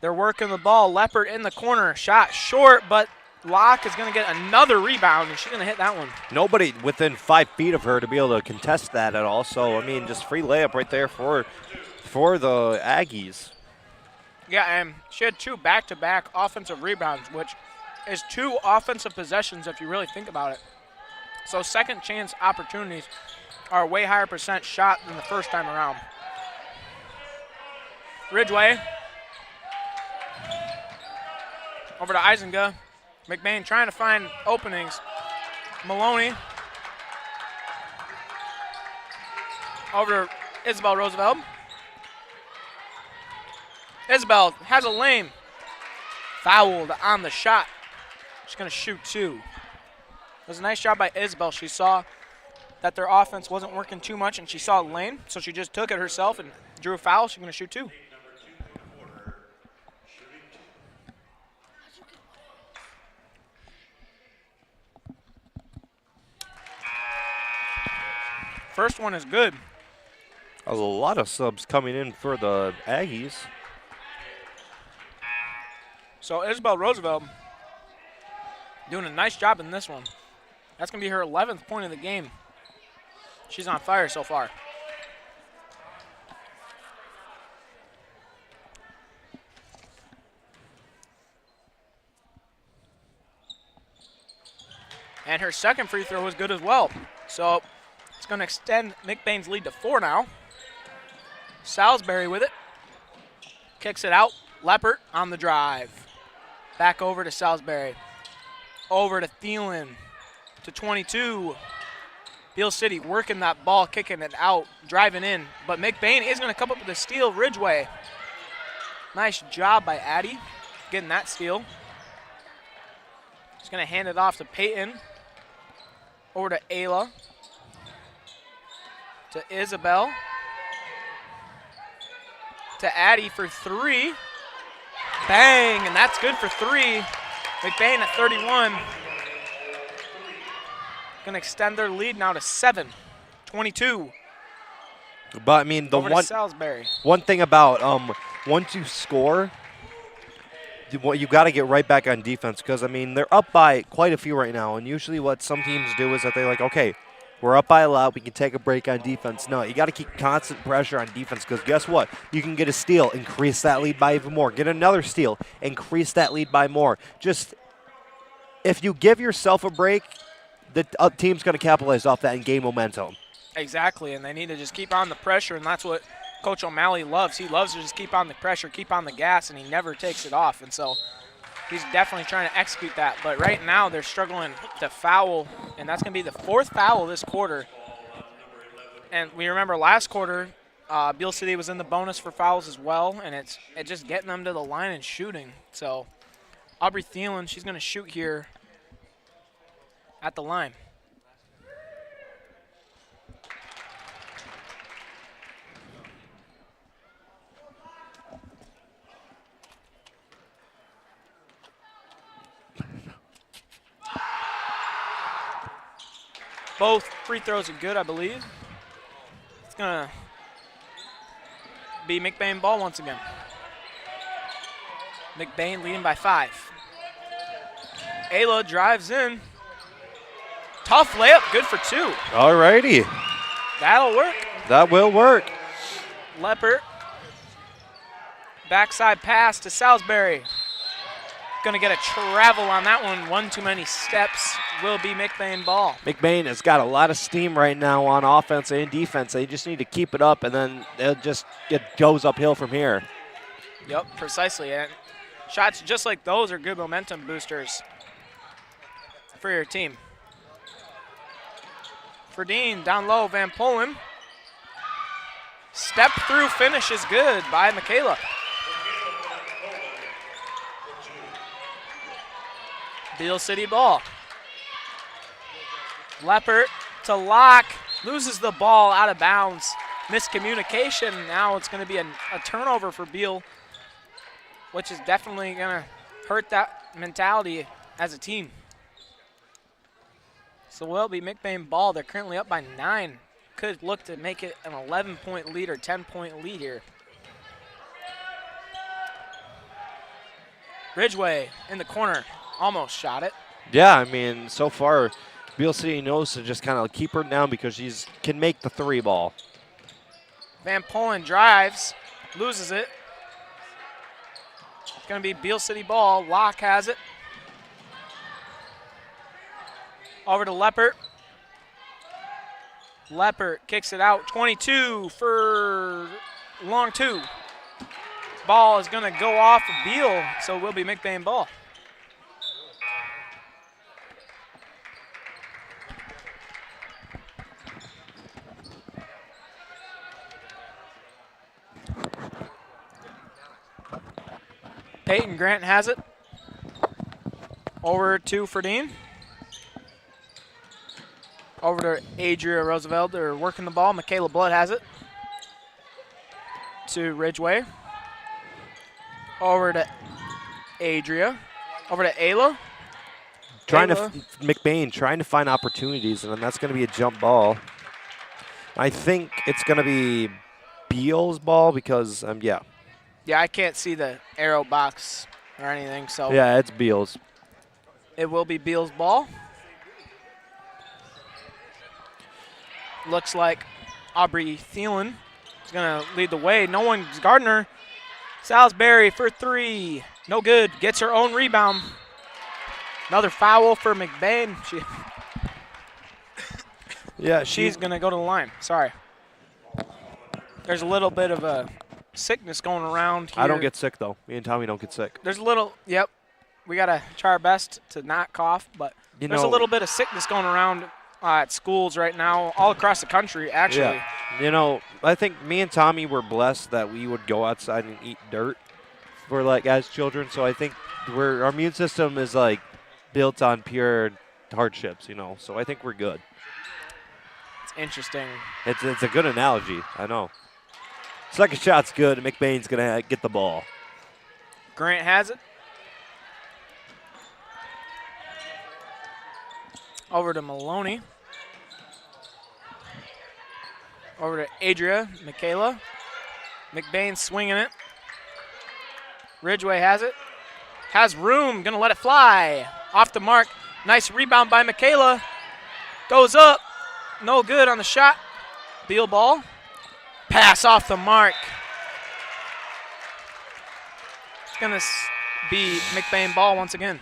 They're working the ball. Leopard in the corner. Shot short, but Locke is going to get another rebound, and she's going to hit that one. Nobody within 5 feet of her to be able to contest that at all. So, I mean, just free layup right there for the Aggies. Yeah, and she had 2 back-to-back offensive rebounds, which is 2 offensive possessions if you really think about it. So second chance opportunities are a way higher percent shot than the first time around. Ridgeway. Over to Isenga. McBain trying to find openings. Maloney. Over to Isabel Roosevelt. Isabel has a lane. Fouled on the shot. She's going to shoot 2. It was a nice job by Isabel. She saw that their offense wasn't working too much, and she saw a lane, so she just took it herself and drew a foul. She's going to shoot 2. First one is good. There's a lot of subs coming in for the Aggies. So Isabel Roosevelt doing a nice job in this one. That's going to be her 11th point of the game. She's on fire so far. And her second free throw was good as well. So it's going to extend McBain's lead to 4 now. Salisbury with it. Kicks it out. Leppert on the drive. Back over to Salisbury. Over to Thielen. To 22. Beal City working that ball, kicking it out, driving in. But McBain is going to come up with a steal. Ridgeway. Nice job by Addie getting that steal. He's going to hand it off to Peyton. Over to Ayla. To Isabel. To Addie for 3. Bang, and that's good for 3. McBain at 31. Going to extend their lead now to 7. 22. But I mean, the Over to Salisbury. one thing about once you score, you got to get right back on defense because I mean they're up by quite a few right now, and usually what some teams do is that they're like, okay, we're up by a lot, we can take a break on defense. No, you got to keep constant pressure on defense because guess what? You can get a steal, increase that lead by even more. Get another steal, increase that lead by more. Just if you give yourself a break, the team's going to capitalize off that and gain momentum. Exactly, and they need to just keep on the pressure, and that's what Coach O'Malley loves. He loves to just keep on the pressure, keep on the gas, and he never takes it off. And so he's definitely trying to execute that. But right now they're struggling to foul, and that's going to be the 4th foul this quarter. And we remember last quarter, Beal City was in the bonus for fouls as well, and it's just getting them to the line and shooting. So Aubrey Thielen, she's going to shoot here at the line. Both free throws are good, I believe. It's going to be McBain ball once again. McBain leading by 5. Ayla drives in. Tough layup, good for 2. All righty. That'll work. That will work. Leppert. Backside pass to Salisbury. Gonna get a travel on that one. One too many steps will be McBain ball. McBain has got a lot of steam right now on offense and defense. They just need to keep it up, and then it goes uphill from here. Yep, precisely. And shots just like those are good momentum boosters for your team. Verdeen down low, Van Polen. Step through finish is good by Michaela. Beal City ball. Leppert to Locke. Loses the ball out of bounds. Miscommunication. Now it's going to be a turnover for Beal, which is definitely going to hurt that mentality as a team. So will be McBain ball. They're currently up by 9. Could look to make it an 11-point lead or 10-point lead here. Ridgeway in the corner. Almost shot it. Yeah, I mean, so far, Beal City knows to just kind of keep her down because she can make the 3 ball. Van Polen drives, loses it. It's going to be Beal City ball. Locke has it. Over to Leppert. Leppert kicks it out. 22 for long 2. Ball is going to go off of Beal, so it will be McBain ball. Peyton Grant has it. Over to Verdeen. Over to Adria Roosevelt. They're working the ball. Michaela Blood has it. To Ridgeway. Over to Adria. Over to Ayla. McBain trying to find opportunities, and then that's going to be a jump ball. I think it's going to be Beal's ball because, yeah. Yeah, I can't see the arrow box or anything, so. Yeah, it's Beal's. It will be Beal's ball. Looks like Aubrey Thielen is going to lead the way. No one's Gardner. Salisbury for 3. No good. Gets her own rebound. Another foul for McBain. She's going to go to the line. Sorry. There's a little bit of a sickness going around here. I don't get sick, though. Me and Tommy don't get sick. There's a little, yep. We got to try our best to not cough, but there's a little bit of sickness going around at schools right now, all across the country, actually. Yeah. I think me and Tommy were blessed that we would go outside and eat dirt for, as children. So I think our immune system is, built on pure hardships, So I think we're good. It's interesting. It's a good analogy, I know. Second shot's good, and McBain's going to get the ball. Grant has it. Over to Maloney. Over to Adria, Michaela. McBain swinging it. Ridgeway has it. Has room, gonna let it fly. Off the mark, nice rebound by Michaela. Goes up, no good on the shot. Beal ball. Pass off the mark. It's gonna be McBain ball once again.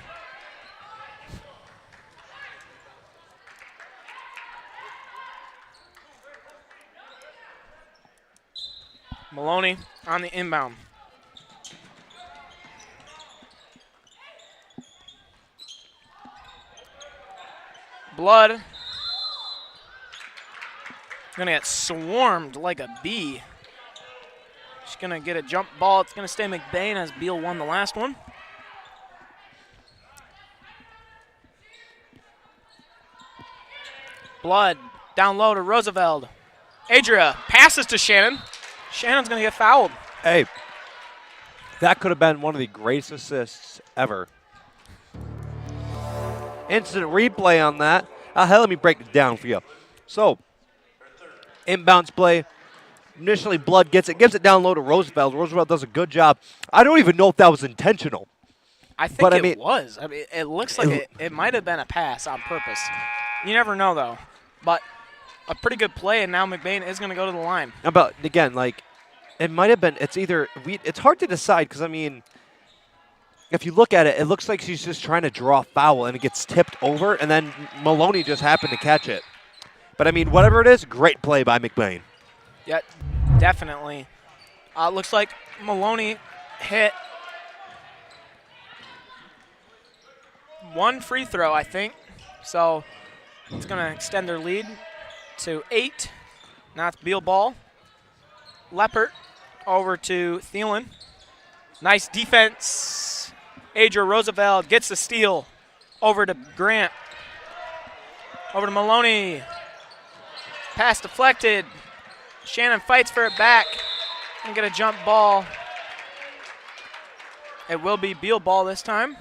Maloney on the inbound. Blood. Gonna get swarmed like a bee. She's gonna get a jump ball. It's gonna stay McBain as Beal won the last one. Blood down low to Roosevelt. Adria passes to Shannon. Shannon's going to get fouled. Hey, that could have been one of the greatest assists ever. Instant replay on that. Hell, let me break it down for you. So, inbounds play. Initially, Blood gets it, gives it down low to Roosevelt. Roosevelt does a good job. I don't even know if that was intentional. I think But, I it mean- was. I mean, it looks like it might have been a pass on purpose. You never know, though. But a pretty good play, and now McBain is going to go to the line. But again, like, it might have been. It's either it's hard to decide because I mean, if you look at it, it looks like she's just trying to draw a foul, and it gets tipped over, and then Maloney just happened to catch it. But I mean, whatever it is, great play by McBain. Yeah, definitely. Looks like Maloney hit one free throw, I think. So it's going to extend their lead to 8. Now it's Beal ball. Leppert over to Thielen. Nice defense. Adria Roosevelt gets the steal. Over to Grant. Over to Maloney. Pass deflected. Shannon fights for it back. And get a jump ball. It will be Beal ball this time.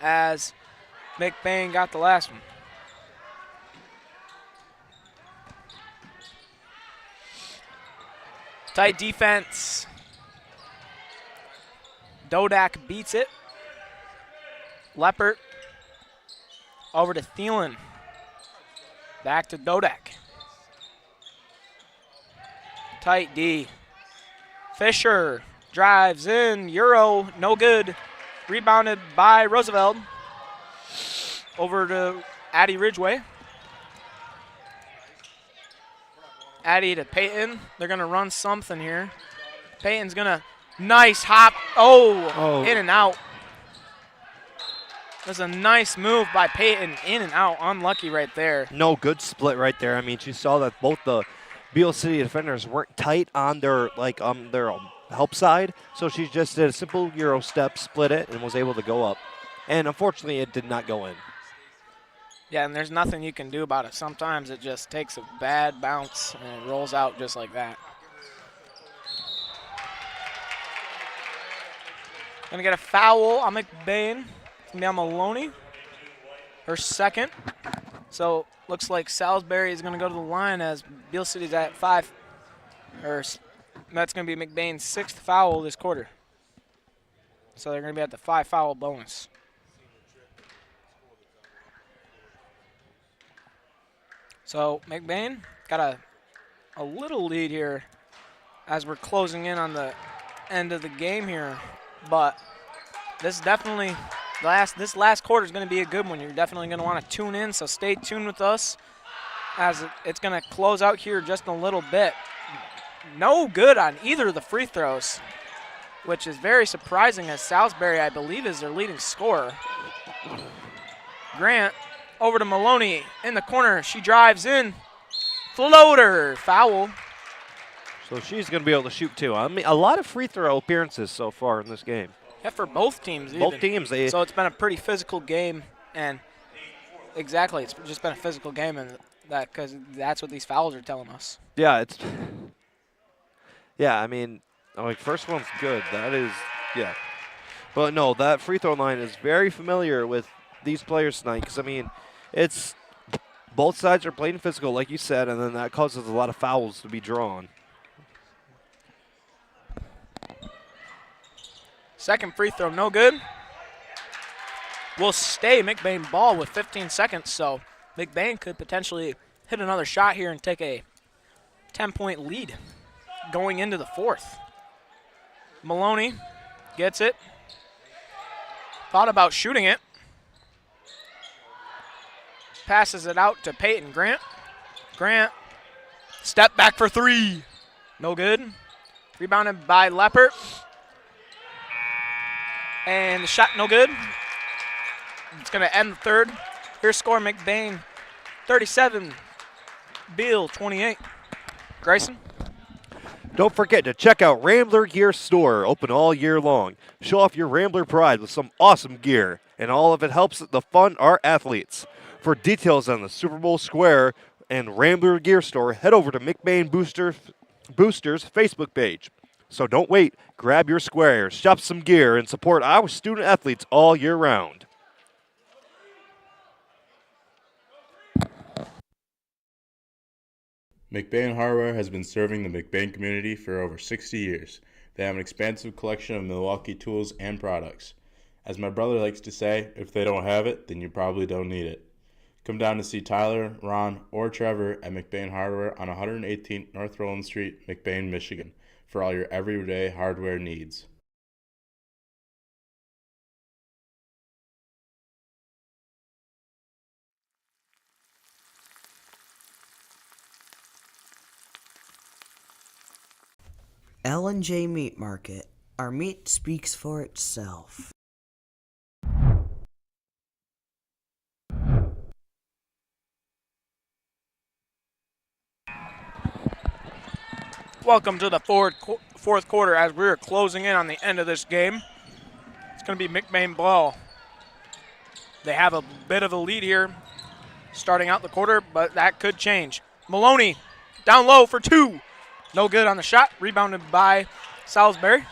As McBain got the last one. Tight defense. Dodak beats it. Leppert over to Thielen. Back to Dodak. Tight D. Fisher drives in. Euro, no good. Rebounded by Roosevelt. Over to Addie Ridgeway. Addie to Peyton. They're going to run something here. Peyton's going to nice hop. Oh, in and out. That's a nice move by Peyton. In and out. Unlucky right there. No, good split right there. I mean, she saw that both the Beal City defenders weren't tight on their help side, so she just did a simple Euro step, split it, and was able to go up. And unfortunately, it did not go in. Yeah, and there's nothing you can do about it. Sometimes it just takes a bad bounce and it rolls out just like that. Gonna get a foul on McBain. It's gonna be on Maloney. Her second. So looks like Salisbury is gonna go to the line as Beal City's at 5. That's gonna be McBain's 6th foul this quarter. So they're gonna be at the 5 foul bonus. So McBain got a little lead here as we're closing in on the end of the game here. But this definitely, this last quarter is going to be a good one. You're definitely going to want to tune in, so stay tuned with us as it's going to close out here just a little bit. No good on either of the free throws, which is very surprising as Salisbury, I believe, is their leading scorer. Grant over to Maloney in the corner. She drives in. Floater. Foul. So she's going to be able to shoot, too. I mean, a lot of free throw appearances so far in this game. Yeah, for both teams even. Both teams. So it's been a pretty physical game. And exactly, it's just been a physical game, and that because that's what these fouls are telling us. Yeah, it's. Yeah, I mean, like, first one's good. That is, yeah. But no, that free throw line is very familiar with these players tonight because, I mean, it's both sides are playing physical, like you said, and then that causes a lot of fouls to be drawn. Second free throw, no good. Will stay McBain ball with 15 seconds, so McBain could potentially hit another shot here and take a 10-point lead going into the fourth. Maloney gets it. Thought about shooting it. Passes it out to Peyton Grant. Grant, step back for 3. No good. Rebounded by Leppert. And the shot no good. It's going to end the third. Here's score McBain 37, Beal 28. Grayson? Don't forget to check out Rambler Gear Store, open all year long. Show off your Rambler pride with some awesome gear, and all of it helps the fun our athletes. For details on the Super Bowl Square and Rambler Gear Store, head over to McBain Boosters Facebook page. So don't wait. Grab your squares, shop some gear, and support our student athletes all year round. McBain Hardware has been serving the McBain community for over 60 years. They have an expansive collection of Milwaukee tools and products. As my brother likes to say, if they don't have it, then you probably don't need it. Come down to see Tyler, Ron, or Trevor at McBain Hardware on 118th North Roland Street, McBain, Michigan, for all your everyday hardware needs. L&J Meat Market. Our meat speaks for itself. Welcome to the fourth quarter as we're closing in on the end of this game. It's going to be McBain ball. They have a bit of a lead here starting out the quarter, but that could change. Maloney down low for two. No good on the shot. Rebounded by Salisbury.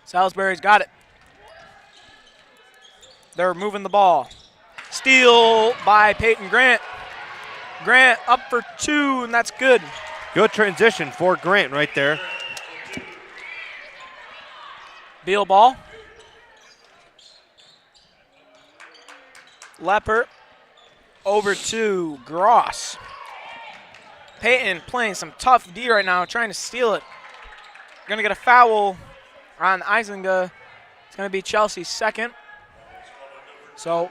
Salisbury's got it. They're moving the ball. Steal by Peyton Grant. Grant up for two, and that's good. Good transition for Grant right there. Beal ball. Lepper over to Gross. Peyton playing some tough D right now, trying to steal it. Going to get a foul on Isinga. It's going to be Chelsea's second. So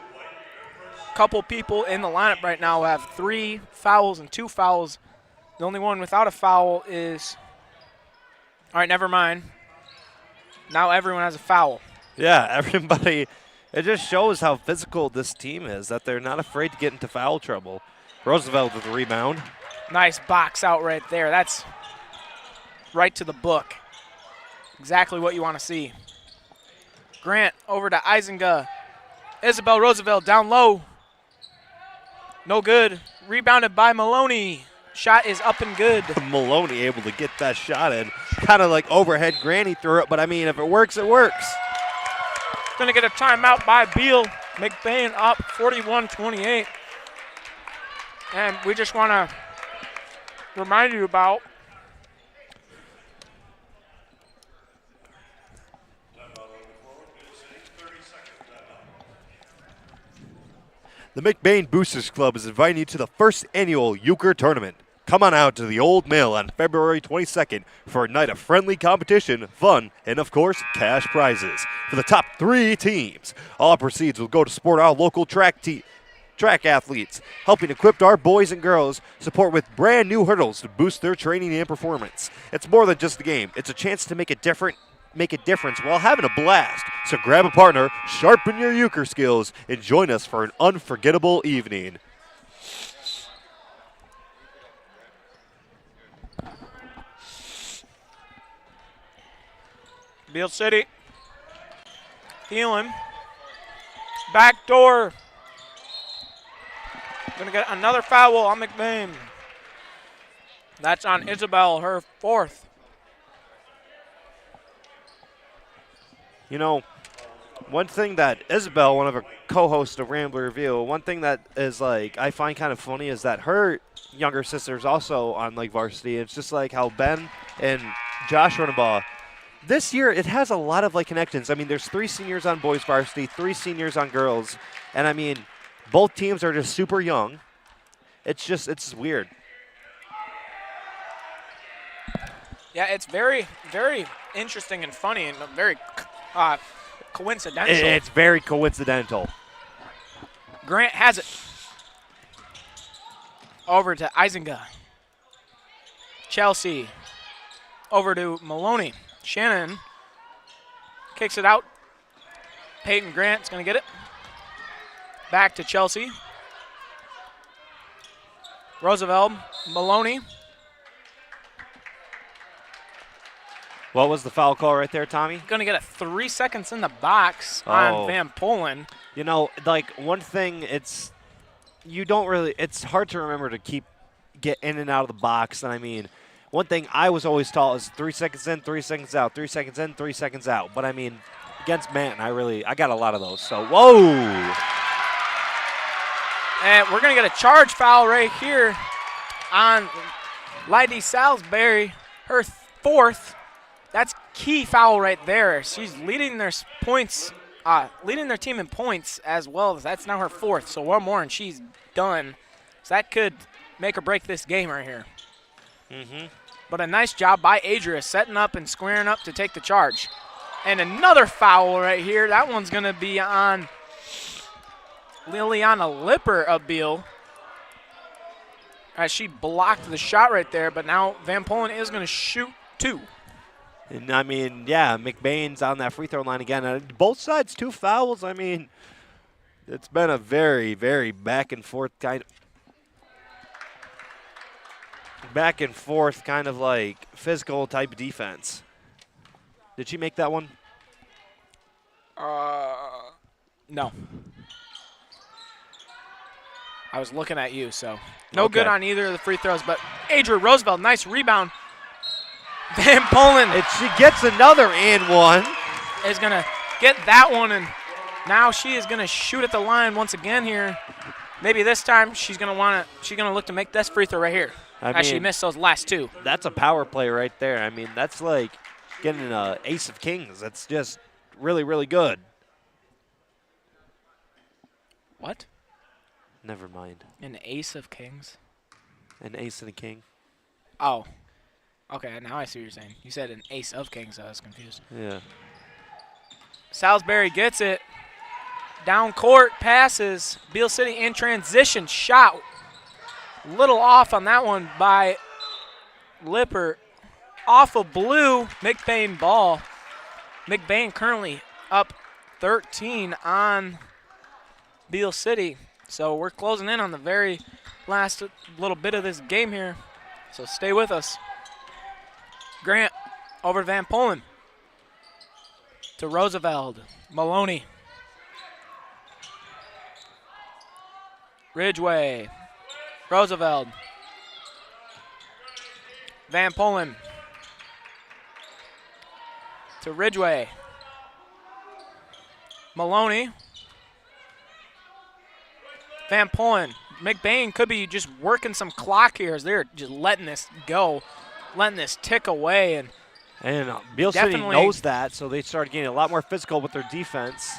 a couple people in the lineup right now have 3 fouls and 2 fouls. The only one without a foul is, all right, never mind. Now everyone has a foul. Yeah, everybody, it just shows how physical this team is, that they're not afraid to get into foul trouble. Roosevelt with the rebound. Nice box out right there. That's right to the book. Exactly what you want to see. Grant over to Isinga. Isabel Roosevelt down low. No good. Rebounded by Maloney. Shot is up and good. Maloney able to get that shot in. Kind of like overhead granny threw it, but I mean, if it works, it works. Going to get a timeout by Beal. McBain up 41-28. And we just want to remind you about the McBain Boosters Club is inviting you to the first annual Euchre Tournament. Come on out to the Old Mill on February 22nd for a night of friendly competition, fun, and of course, cash prizes for the top 3 teams. All proceeds will go to support our local track athletes, helping equip our boys and girls support with brand new hurdles to boost their training and performance. It's more than just a game. It's a chance to make a difference while having a blast. So grab a partner, sharpen your euchre skills, and join us for an unforgettable evening. Beal City. Thielen. Back door. Gonna get another foul on McBain. That's on Isabel, her 4th. You know, one thing that Isabel, one of our co-hosts of Rambler Review, one thing that is like I find kind of funny is that her younger sister is also on like varsity. It's just like how Ben and Josh run a ball. This year, it has a lot of like connections. I mean, there's 3 seniors on boys varsity, 3 seniors on girls, and I mean, both teams are just super young. It's weird. Yeah, it's very, very interesting and funny and very coincidental. It's very coincidental. Grant has it. Over to Isinga. Chelsea. Over to Maloney. Shannon kicks it out. Peyton Grant's going to get it. Back to Chelsea. Roosevelt. Maloney. What was the foul call right there, Tommy? Going to get a 3 seconds in the box on Van Polen. You know, like one thing, it's hard to remember to get in and out of the box. And I mean, one thing I was always taught is 3 seconds in, 3 seconds out, 3 seconds in, 3 seconds out. But I mean, against Manton, I got a lot of those. So, whoa. And we're going to get a charge foul right here on Lydie Salisbury, her 4th. That's key foul right there. She's leading their points, leading their team in points as well. That's now her 4th. So one more and she's done. So that could make or break this game right here. But a nice job by Adria setting up and squaring up to take the charge. And another foul right here. That one's going to be on Liliana Lipper of Beal, as she blocked the shot right there. But now Van Polen is going to shoot 2. And I mean, yeah, McBain's on that free throw line again. Both sides 2 fouls. I mean, it's been a very, very back and forth kind of like physical type defense. Did she make that one? No. I was looking at you, so no Okay. good on either of the free throws. But Adria Roosevelt, nice rebound. Van Polen And she gets another and one. is going to get that one, and now she is going to shoot at the line once again here. Maybe this time she's going to look to make this free throw right here. As she missed those last 2. That's a power play right there. I mean, that's like getting an ace of kings. That's just really, really good. What? Never mind. An ace of kings? An ace and a king. Oh. Okay, now I see what you're saying. You said an ace of kings, so I was confused. Yeah. Salisbury gets it. Down court, passes. Beal City in transition. Shot. Little off on that one by Lipper. Off of Blue. McBain ball. McBain currently up 13 on Beal City. So we're closing in on the very last little bit of this game here. So stay with us. Grant over to Van Polen. To Roosevelt. Maloney. Ridgeway. Roosevelt. Van Polen. To Ridgeway. Maloney. Van Polen. McBain could be just working some clock here as they're just letting this go, letting this tick away. And Beal City knows that, so they started getting a lot more physical with their defense.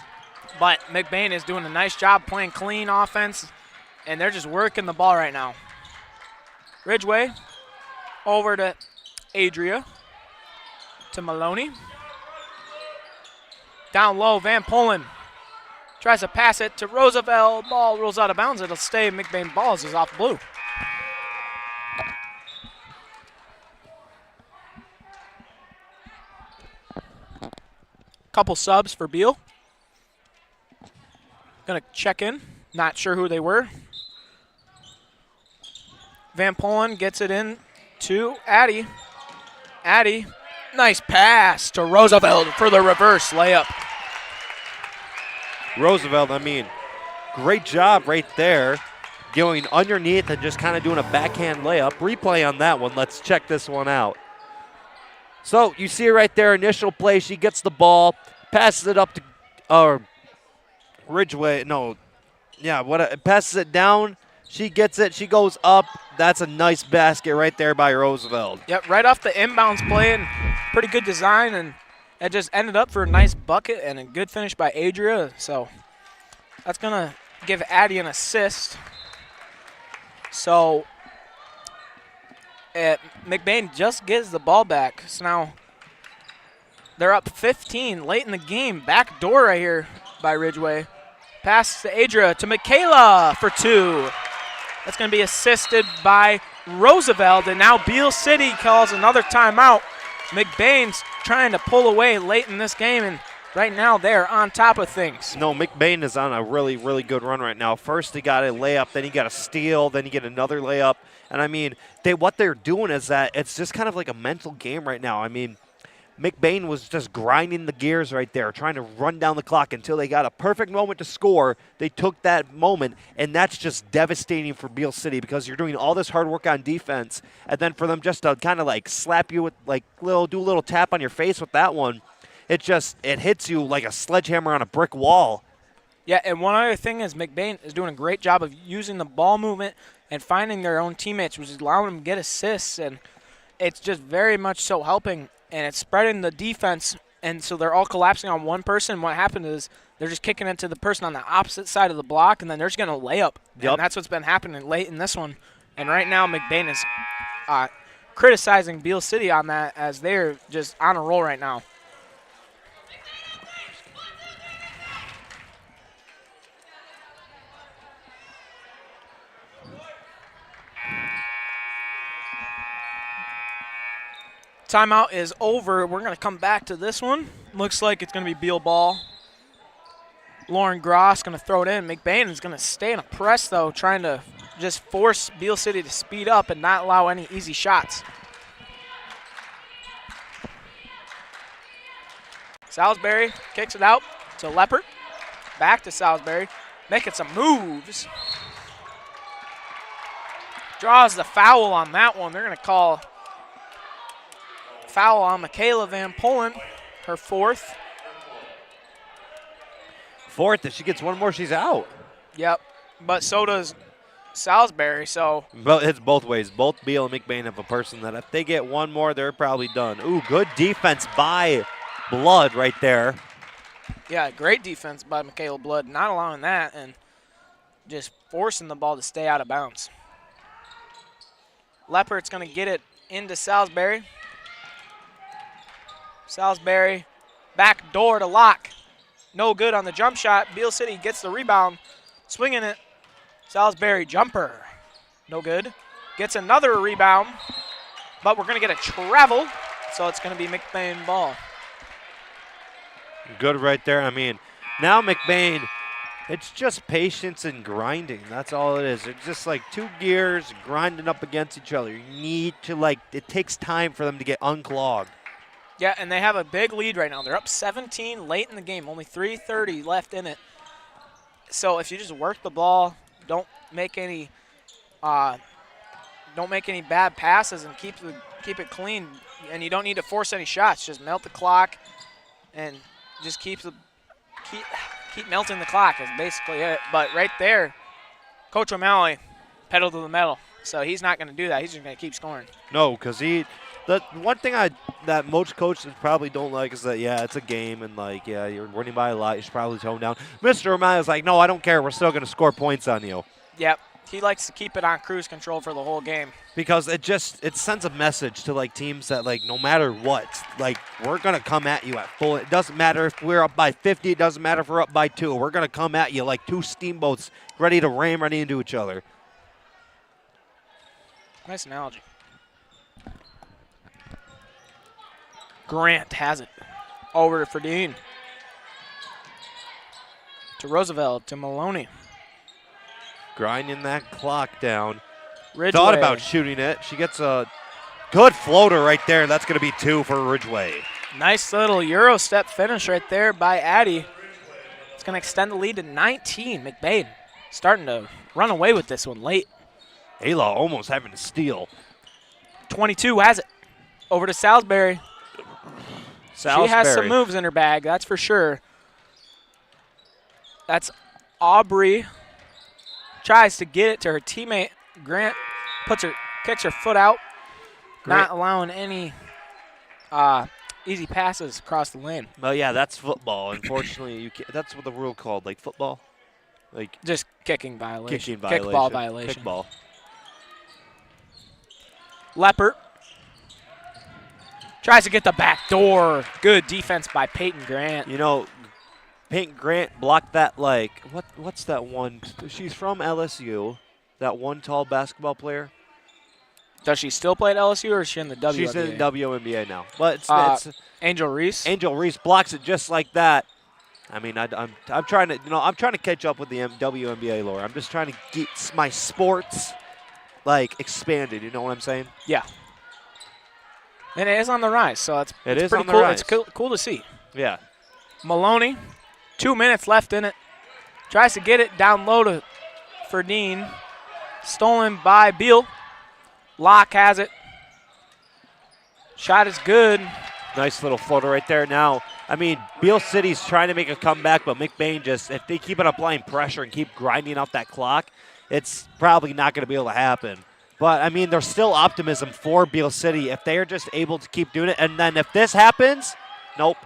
But McBain is doing a nice job playing clean offense, and they're just working the ball right now. Ridgeway over to Adria, to Maloney. Down low, Van Polen tries to pass it to Roosevelt. Ball rolls out of bounds. It'll stay. McBain balls is off Blue. Couple subs for Beal. Gonna check in. Not sure who they were. Van Polen gets it in to Addy. Addy, nice pass to Roosevelt for the reverse layup. Roosevelt, I mean, great job right there, going underneath and just kind of doing a backhand layup. Replay on that one. Let's check this one out. So you see right there, initial play, she gets the ball, passes it up to Ridgeway. No, yeah, passes it down. She gets it. She goes up. That's a nice basket right there by Roosevelt. Yep, right off the inbounds play, and pretty good design, and it just ended up for a nice bucket and a good finish by Adria. So that's going to give Addy an assist. So McBain just gets the ball back. So now they're up 15 late in the game. Back door right here by Ridgeway. Pass to Adria to Michaela for 2. That's going to be assisted by Roosevelt, and now Beal City calls another timeout. McBain's trying to pull away late in this game, and right now they're on top of things. No, McBain is on a really, really good run right now. First he got a layup, then he got a steal, then he get another layup. And, I mean, what they're doing is that it's just kind of like a mental game right now. I mean, McBain was just grinding the gears right there, trying to run down the clock until they got a perfect moment to score. They took that moment, and that's just devastating for Beal City because you're doing all this hard work on defense, and then for them just to kind of like slap you with like do a little tap on your face with that one, it hits you like a sledgehammer on a brick wall. Yeah, and one other thing is McBain is doing a great job of using the ball movement and finding their own teammates, which is allowing them to get assists, and it's just very much so helping. And it's spreading the defense, and so they're all collapsing on one person. What happened is they're just kicking it to the person on the opposite side of the block, and then they're just going to lay up. Yep. And that's what's been happening late in this one. And right now McBain is criticizing Beal City on that as they're just on a roll right now. Timeout is over. We're going to come back to this one. Looks like it's going to be Beal ball. Lauren Gross going to throw it in. McBain is going to stay in a press, though, trying to just force Beal City to speed up and not allow any easy shots. Salisbury kicks it out to Leppert. Back to Salisbury, making some moves. Draws the foul on that one. They're going to call foul on Michaela Van Polen, her fourth. Fourth, if she gets one more, she's out. Yep, but so does Salisbury, so. But it's both ways. Both Beal and McBain have a person that if they get one more, they're probably done. Ooh, good defense by Blood right there. Yeah, great defense by Michaela Blood, not allowing that and just forcing the ball to stay out of bounds. Leppert's going to get it into Salisbury. Salisbury, back door to Locke. No good on the jump shot. Beal City gets the rebound, swinging it. Salisbury jumper, no good. Gets another rebound, but we're going to get a travel, so it's going to be McBain ball. Good right there. I mean, now McBain, it's just patience and grinding. That's all it is. It's just like two gears grinding up against each other. You need to, it takes time for them to get unclogged. Yeah, and they have a big lead right now. They're up 17 late in the game, only 3:30 left in it. So if you just work the ball, don't make any bad passes and keep it clean, and you don't need to force any shots. Just melt the clock and just keep melting the clock is basically it. But right there, Coach O'Malley pedal to the metal. So he's not going to do that. He's just going to keep scoring. No, because the one thing that most coaches probably don't like is that, yeah, it's a game and, you're winning by a lot. You should probably tone down. Mr. O'Malley's like, no, I don't care. We're still going to score points on you. Yep. He likes to keep it on cruise control for the whole game. Because it sends a message to, teams that, no matter what, we're going to come at you at full. It doesn't matter if we're up by 50. It doesn't matter if we're up by 2. We're going to come at you like two steamboats ready to ram right into each other. Nice analogy. Grant has it. Over to Ferdine. To Roosevelt, to Maloney. Grinding that clock down. Ridgeway. Thought about shooting it. She gets a good floater right there. That's going to be 2 for Ridgeway. Nice little Euro step finish right there by Addie. It's going to extend the lead to 19. McBain starting to run away with this one late. Ayla almost having to steal. 22 has it. Over to Salisbury. She has some moves in her bag, that's for sure. That's Aubrey. Tries to get it to her teammate. Grant kicks her foot out, not allowing any easy passes across the lane. Well, yeah, that's football. Unfortunately, that's what the rule called, football. Just kicking violation. Kicking violation. Kickball violation. Kickball. Leppert tries to get the back door. Good defense by Peyton Grant. Peyton Grant blocked that, what's that one? She's from LSU, that one tall basketball player. Does she still play at LSU or is she in the WNBA? She's in WNBA now. But it's Angel Reese. Angel Reese blocks it just like that. I mean, I'm trying to catch up with the WNBA lore. I'm just trying to get my sports expanded. You know what I'm saying? Yeah. And it is on the rise, so it's It it's is pretty on the cool. rise. It's cool to see. Yeah. Maloney, 2 minutes left in it. Tries to get it down low to Ferdine. Stolen by Beal. Locke has it. Shot is good. Nice little floater right there. Now, I mean, Beal City's trying to make a comeback, but McBain just, if they keep it applying pressure and keep grinding out that clock, it's probably not going to be able to happen. But, I mean, there's still optimism for Beal City if they are just able to keep doing it. And then if this happens, nope.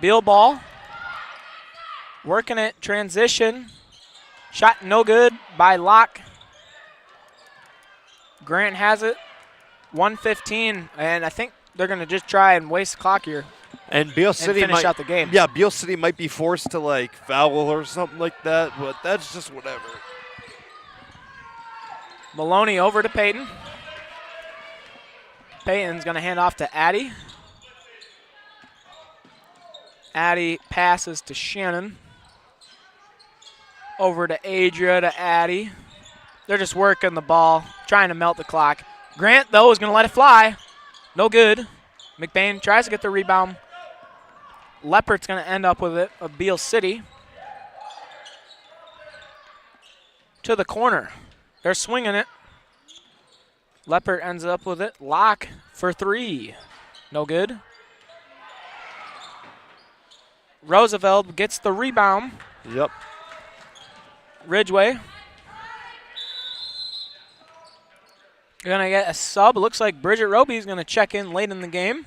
Beal ball. Working it. Transition. Shot no good by Locke. Grant has it. 1:15. And I think they're going to just try and waste the clock here. And Beal City finish might, out the game. Yeah, Beal City might be forced to, like, foul or something like that, but that's just whatever. Maloney over to Peyton. Peyton's going to hand off to Addy. Addy passes to Shannon. Over to Adria to Addy. They're just working the ball, trying to melt the clock. Grant, though, is going to let it fly. No good. McBain tries to get the rebound. Leopard's going to end up with it of Beal City. To the corner. They're swinging it. Leopard ends up with it. Locke for 3. No good. Roosevelt gets the rebound. Yep. Ridgeway. You're going to get a sub. Looks like Bridget Roby is going to check in late in the game.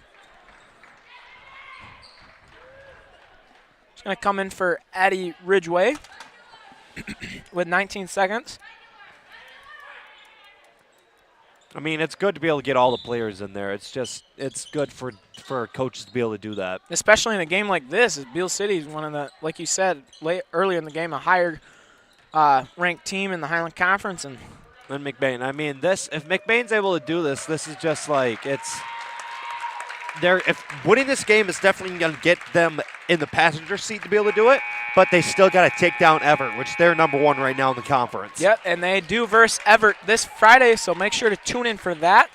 She's going to come in for Addie Ridgeway with 19 seconds. I mean, it's good to be able to get all the players in there. It's just, it's good for coaches to be able to do that. Especially in a game like this, as Beal City is one of the, like you said, earlier in the game, a higher ranked team in the Highland Conference. And McBain. I mean, this, if McBain's able to do this, this is just like, it's, if winning this game is definitely going to get them in the passenger seat to be able to do it, but they still got to take down Everett, which they're #1 right now in the conference. Yep, and they do verse Everett this Friday, so make sure to tune in for that.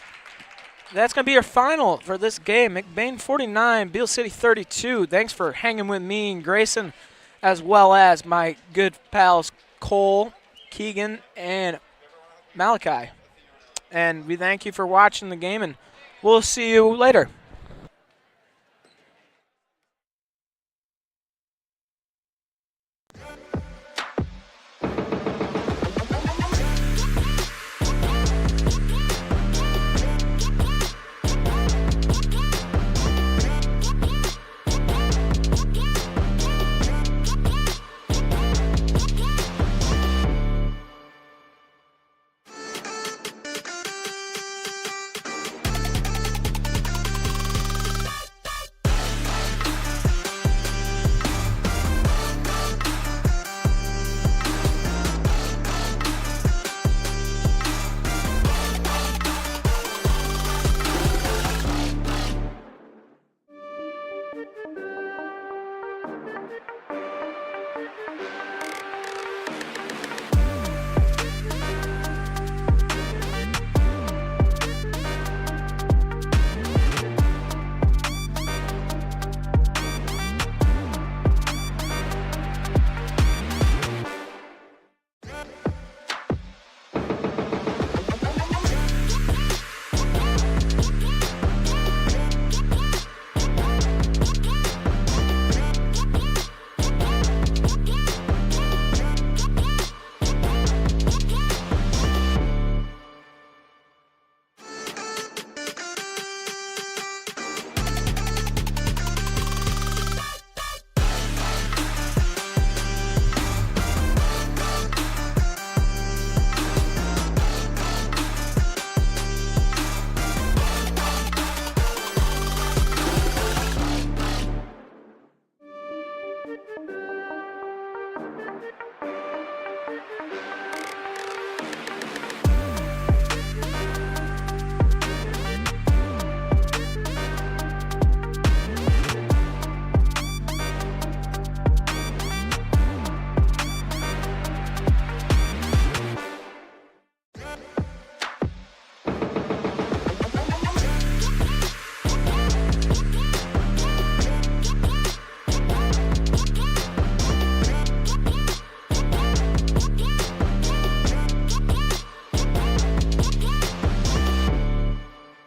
That's going to be your final for this game. McBain 49, Beal City 32. Thanks for hanging with me and Grayson, as well as my good pals Cole, Keegan, and Malachi. And we thank you for watching the game, and we'll see you later.